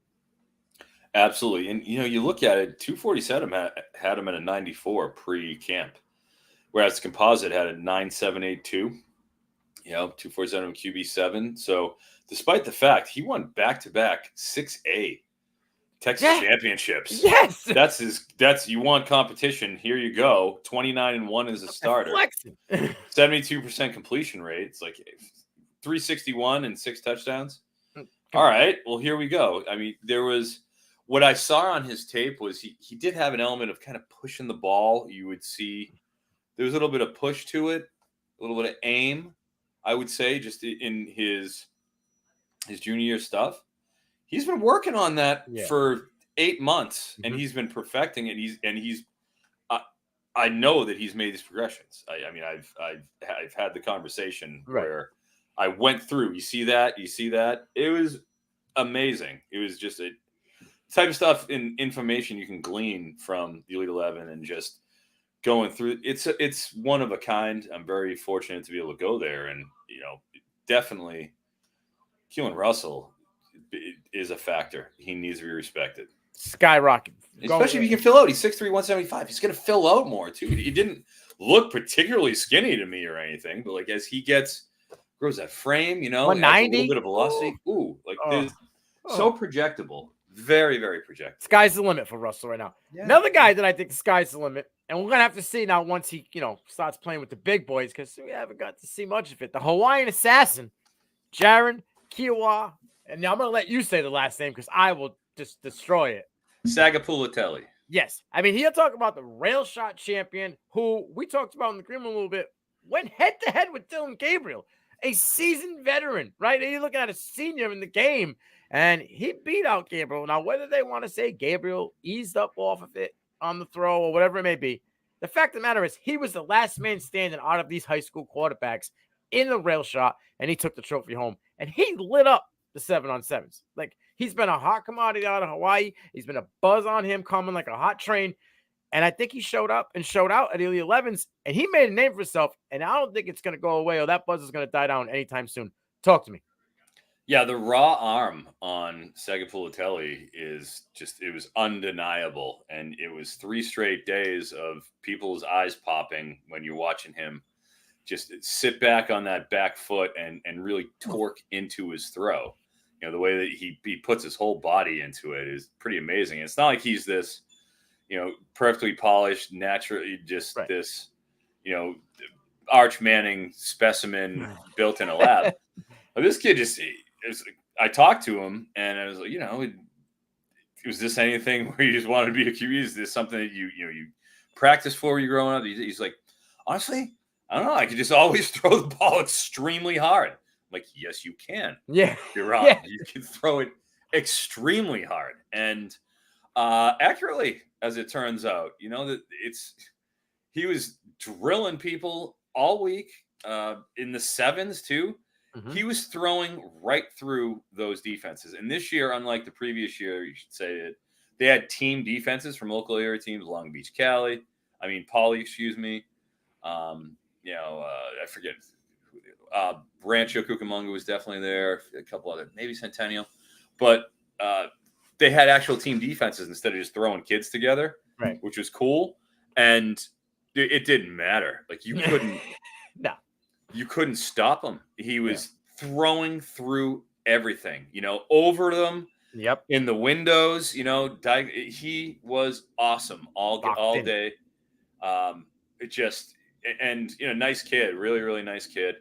Absolutely. And, you look at it, 247 had him at a 94 pre-camp, whereas the composite had a 9782, 247 QB7. So despite the fact he won back-to-back 6A Texas championships. Yes. That's you want competition. Here you go. 29-1 as a starter. 72% completion rate. It's like 361 and 6 touchdowns. All right. Well, here we go. I mean, what I saw on his tape was he did have an element of kind of pushing the ball. You would see there was a little bit of push to it, a little bit of aim, I would say, just in his junior year stuff. He's been working on that for 8 months, and he's been perfecting it. I know that he's made these progressions. I mean, I've had the conversation where I went through. You see that? It was amazing. It was just a type of stuff in information you can glean from the Elite 11 and just going through. It's one of a kind. I'm very fortunate to be able to go there, and definitely Keelon Russell is a factor. He needs to be respected. Skyrocket. Especially if he can fill out. He's 6'3", 175. He's going to fill out more, too. He didn't look particularly skinny to me or anything, but, as he grows that frame, 190. A little bit of velocity. So projectable. Very, very projectable. Sky's the limit for Russell right now. Yeah. Another guy that I think the sky's the limit, and we're going to have to see now once he, starts playing with the big boys, because we haven't got to see much of it. The Hawaiian assassin, Jaron Keawe. And now I'm going to let you say the last name because I will just destroy it. Sagapolutele. Yes. I mean, he'll talk about the rail shot champion who we talked about in the green room a little bit, went head-to-head with Dylan Gabriel, a seasoned veteran, right? And you're looking at a senior in the game, and he beat out Gabriel. Now, whether they want to say Gabriel eased up off of it on the throw or whatever it may be, the fact of the matter is he was the last man standing out of these high school quarterbacks in the rail shot, and he took the trophy home. And he lit up the 7-on-7s. Like, he's been a hot commodity out of Hawaii. He's been a buzz on him coming like a hot train. And I think he showed up and showed out at the 11s, and he made a name for himself. And I don't think it's going to go away or that buzz is going to die down anytime soon. Talk to me. Yeah, the raw arm on Sagapolutele it was undeniable. And it was 3 straight days of people's eyes popping when you're watching him just sit back on that back foot and really torque into his throw. The way that he puts his whole body into it is pretty amazing. It's not like he's this, perfectly polished, naturally this, Arch Manning specimen built in a lab. But this kid I talked to him and I was like, was this anything where you just wanted to be a QB? Is this something that you practice for when you're growing up? He's like, honestly, I don't know. I could just always throw the ball extremely hard. Like, yes, you can. Yeah. You're wrong. Yeah. You can throw it extremely hard and accurately, as it turns out. He was drilling people all week in the 7s too. Mm-hmm. He was throwing right through those defenses. And this year, unlike the previous year, you should say that they had team defenses from local area teams, Long Beach, Poly, excuse me. I forget. Rancho Cucamonga was definitely there. A couple other, maybe Centennial, but they had actual team defenses instead of just throwing kids together, right? Which was cool. And it didn't matter. Like you couldn't, no, you couldn't stop him. He was throwing through everything, over them. Yep. In the windows, he was awesome all day. Nice kid, really, really nice kid.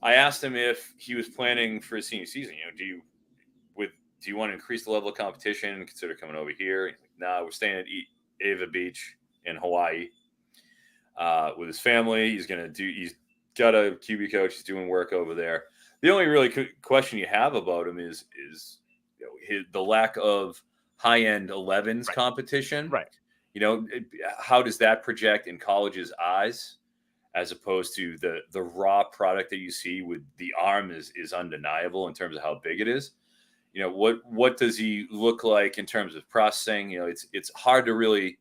I asked him if he was planning for his senior season. Do you want to increase the level of competition and consider coming over here? He's like, nah, we're staying at Ava Beach in Hawaii with his family. He's got a QB coach. He's doing work over there. The only really question you have about him is the lack of high-end 11s competition. Right. How does that project in college's eyes as opposed to the raw product that you see with the arm is undeniable in terms of how big it is. What does he look like in terms of processing? It's hard to really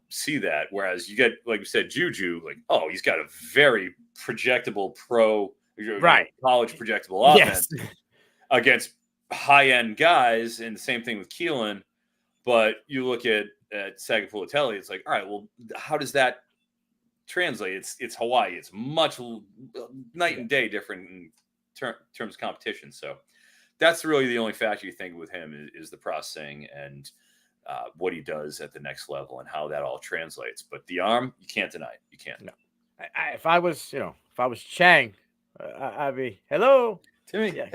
see that. Whereas you get, like you said, Juju, he's got a very projectable college projectable offense against high-end guys, and the same thing with Keelon. But you look at Sagapolutele, it's like, all right, well, how does that translate? It's Hawaii. It's much night and day different in terms of competition. So that's really the only factor you think with him is the processing and what he does at the next level and how that all translates. But the arm, you can't deny it. You can't. No. If I was Chang, I'd be, hello, Timmy. Yeah,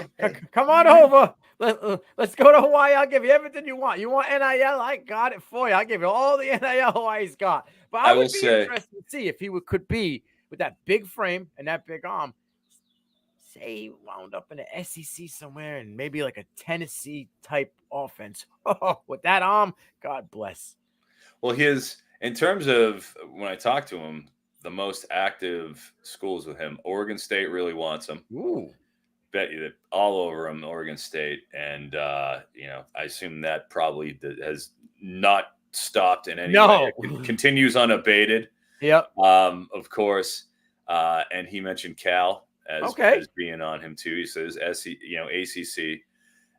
come on over. Let's go to Hawaii. I'll give you everything you want. You want NIL? I got it for you. I'll give you all the NIL Hawaii's got. But I would be interested to see if he could be with that big frame and that big arm. Say he wound up in the SEC somewhere and maybe like a Tennessee type offense. Oh, with that arm, God bless. Well, in terms of when I talked to him, the most active schools with him, Oregon State really wants him. Ooh. Bet you that all over him, Oregon State. And, I assume that probably has not stopped in any way. It continues unabated. Yep. Of course. And he mentioned Cal as being on him too. He says ACC,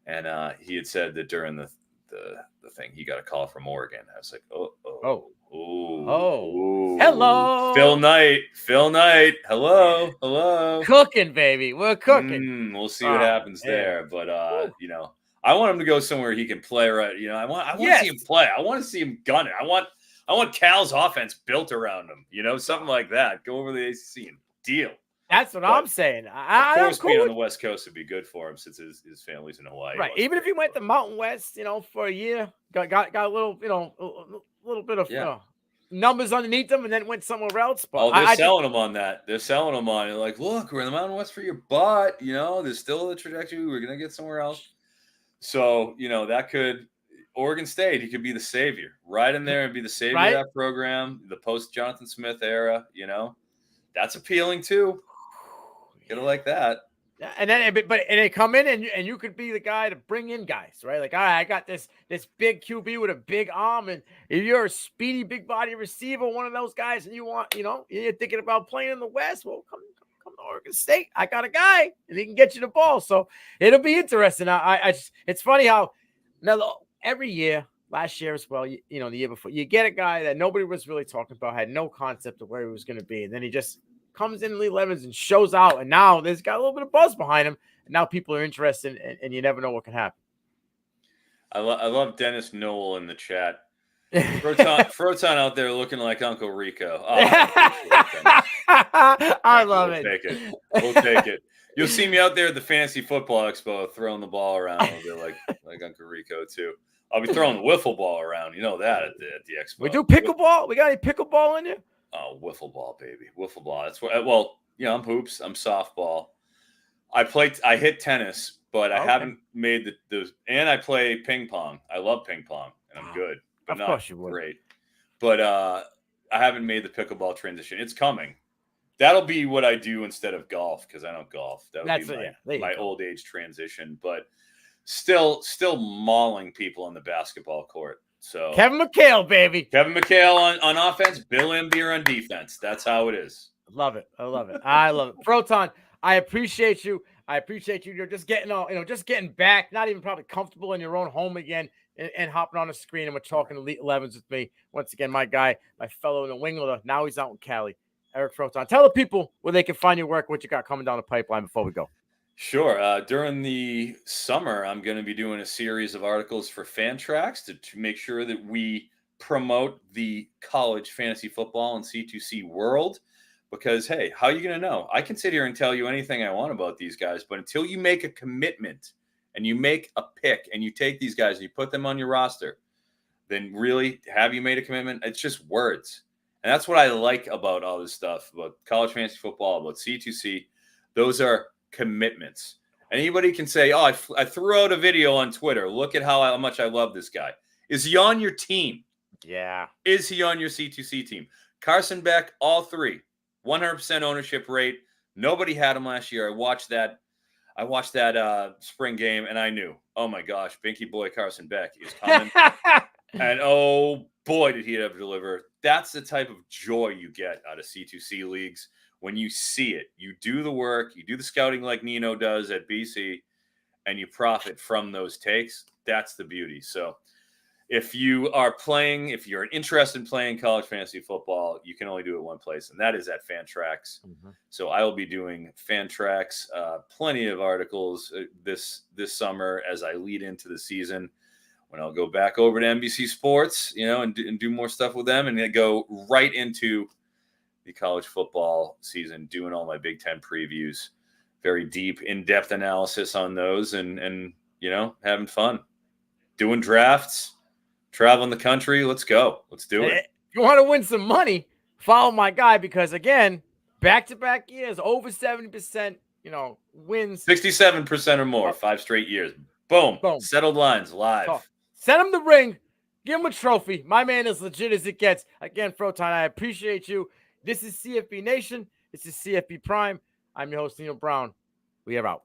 and he had said that during the thing he got a call from Oregon. I was like, oh, hello, Phil Knight, hello, cooking, baby, we're cooking. We'll see what happens there, but I want him to go somewhere he can play. Right, I want to see him play. I want to see him gun it. I want Cal's offense built around him. Something like that. Go over the ACC and deal. That's what I'm saying. Of course, being on the West Coast would be good for him since his family's in Hawaii. Right. Even if he went to Mountain West, for a year, got a little, a little bit of numbers underneath them, and then went somewhere else. But they're selling him on that. They're selling him on it. Like, look, we're in the Mountain West for your butt. There's still a trajectory. We're gonna get somewhere else. So that could Oregon State. He could be the savior, right in there, and be the savior of that program. The post Jonathan Smith era. That's appealing too. Gonna like that. And then, but they come in and you could be the guy to bring in guys, right? Like, all right, I got this big QB with a big arm, and if you're a speedy, big body receiver, one of those guys, and you want, you're thinking about playing in the West. Well, come to Oregon State. I got a guy, and he can get you the ball. So it'll be interesting. It's funny how now every year, last year as well, the year before, you get a guy that nobody was really talking about, had no concept of where he was going to be, and then he just comes in the 11s and shows out, and now there's got a little bit of buzz behind him, and now people are interested, and you never know what can happen. I love Dennis Noel in the chat. Froton out there looking like Uncle Rico. I love it. We'll take it. You'll see me out there at the Fantasy Football Expo throwing the ball around a little bit like Uncle Rico too. I'll be throwing the wiffle ball around. That at the expo. We do pickleball. We got any pickleball in you? Oh, wiffle ball, baby. Wiffle ball. That's what. Well, I'm hoops. I'm softball. I hit tennis, but I haven't made the. And I play ping pong. I love ping pong, and I'm good, but of not course you would. Great. But I haven't made the pickleball transition. It's coming. That'll be what I do instead of golf because I don't golf. That would be my old age transition. But still mauling people on the basketball court. So Kevin McHale, baby. Kevin McHale on offense, Bill Embiid on defense. That's how it is. Love it. I love it. I love it. Froton, I appreciate you. You're just getting just getting back, not even probably comfortable in your own home again, and hopping on the screen, and we're talking Elite 11s with me. Once again, my guy, my fellow New Englander. Now he's out in Cali. Eric Froton. Tell the people where they can find your work, what you got coming down the pipeline before we go. Sure. During the summer, I'm going to be doing a series of articles for Fantrax to make sure that we promote the college fantasy football and C2C world. Because, hey, how are you going to know? I can sit here and tell you anything I want about these guys, but until you make a commitment and you make a pick and you take these guys and you put them on your roster, then really, have you made a commitment? It's just words. And that's what I like about all this stuff, about college fantasy football, about C2C. Those are commitments. Anybody can say, oh, I threw out a video on Twitter. Look at how much I love this guy. Is he on your team? Yeah. Is he on your C2C team? Carson Beck, all three. 100% ownership rate. Nobody had him last year. I watched that spring game, and I knew, oh my gosh, Binky boy Carson Beck is coming. And oh boy, did he ever deliver. That's the type of joy you get out of C2C leagues when you see it. You do the work, you do the scouting like Nino does at BC, and you profit from those takes. That's the beauty. So if you're interested in playing college fantasy football, you can only do it one place, and that is at Fantrax. Mm-hmm. So I will be doing Fantrax, plenty of articles this summer as I lead into the season, when I'll go back over to NBC Sports, and do more stuff with them, and then go right into the college football season, doing all my Big Ten previews, very deep, in-depth analysis on those, and having fun, doing drafts. Traveling the country, let's go. Let's do it. If you want to win some money, follow my guy, because again, back-to-back years, over 70%, wins. 67% or more, 5 straight years. Boom. Settled lines live. So, send him the ring. Give him a trophy. My man is legit as it gets. Again, Froton, I appreciate you. This is CFB Nation. This is CFB Prime. I'm your host, Nino Brown. We are out.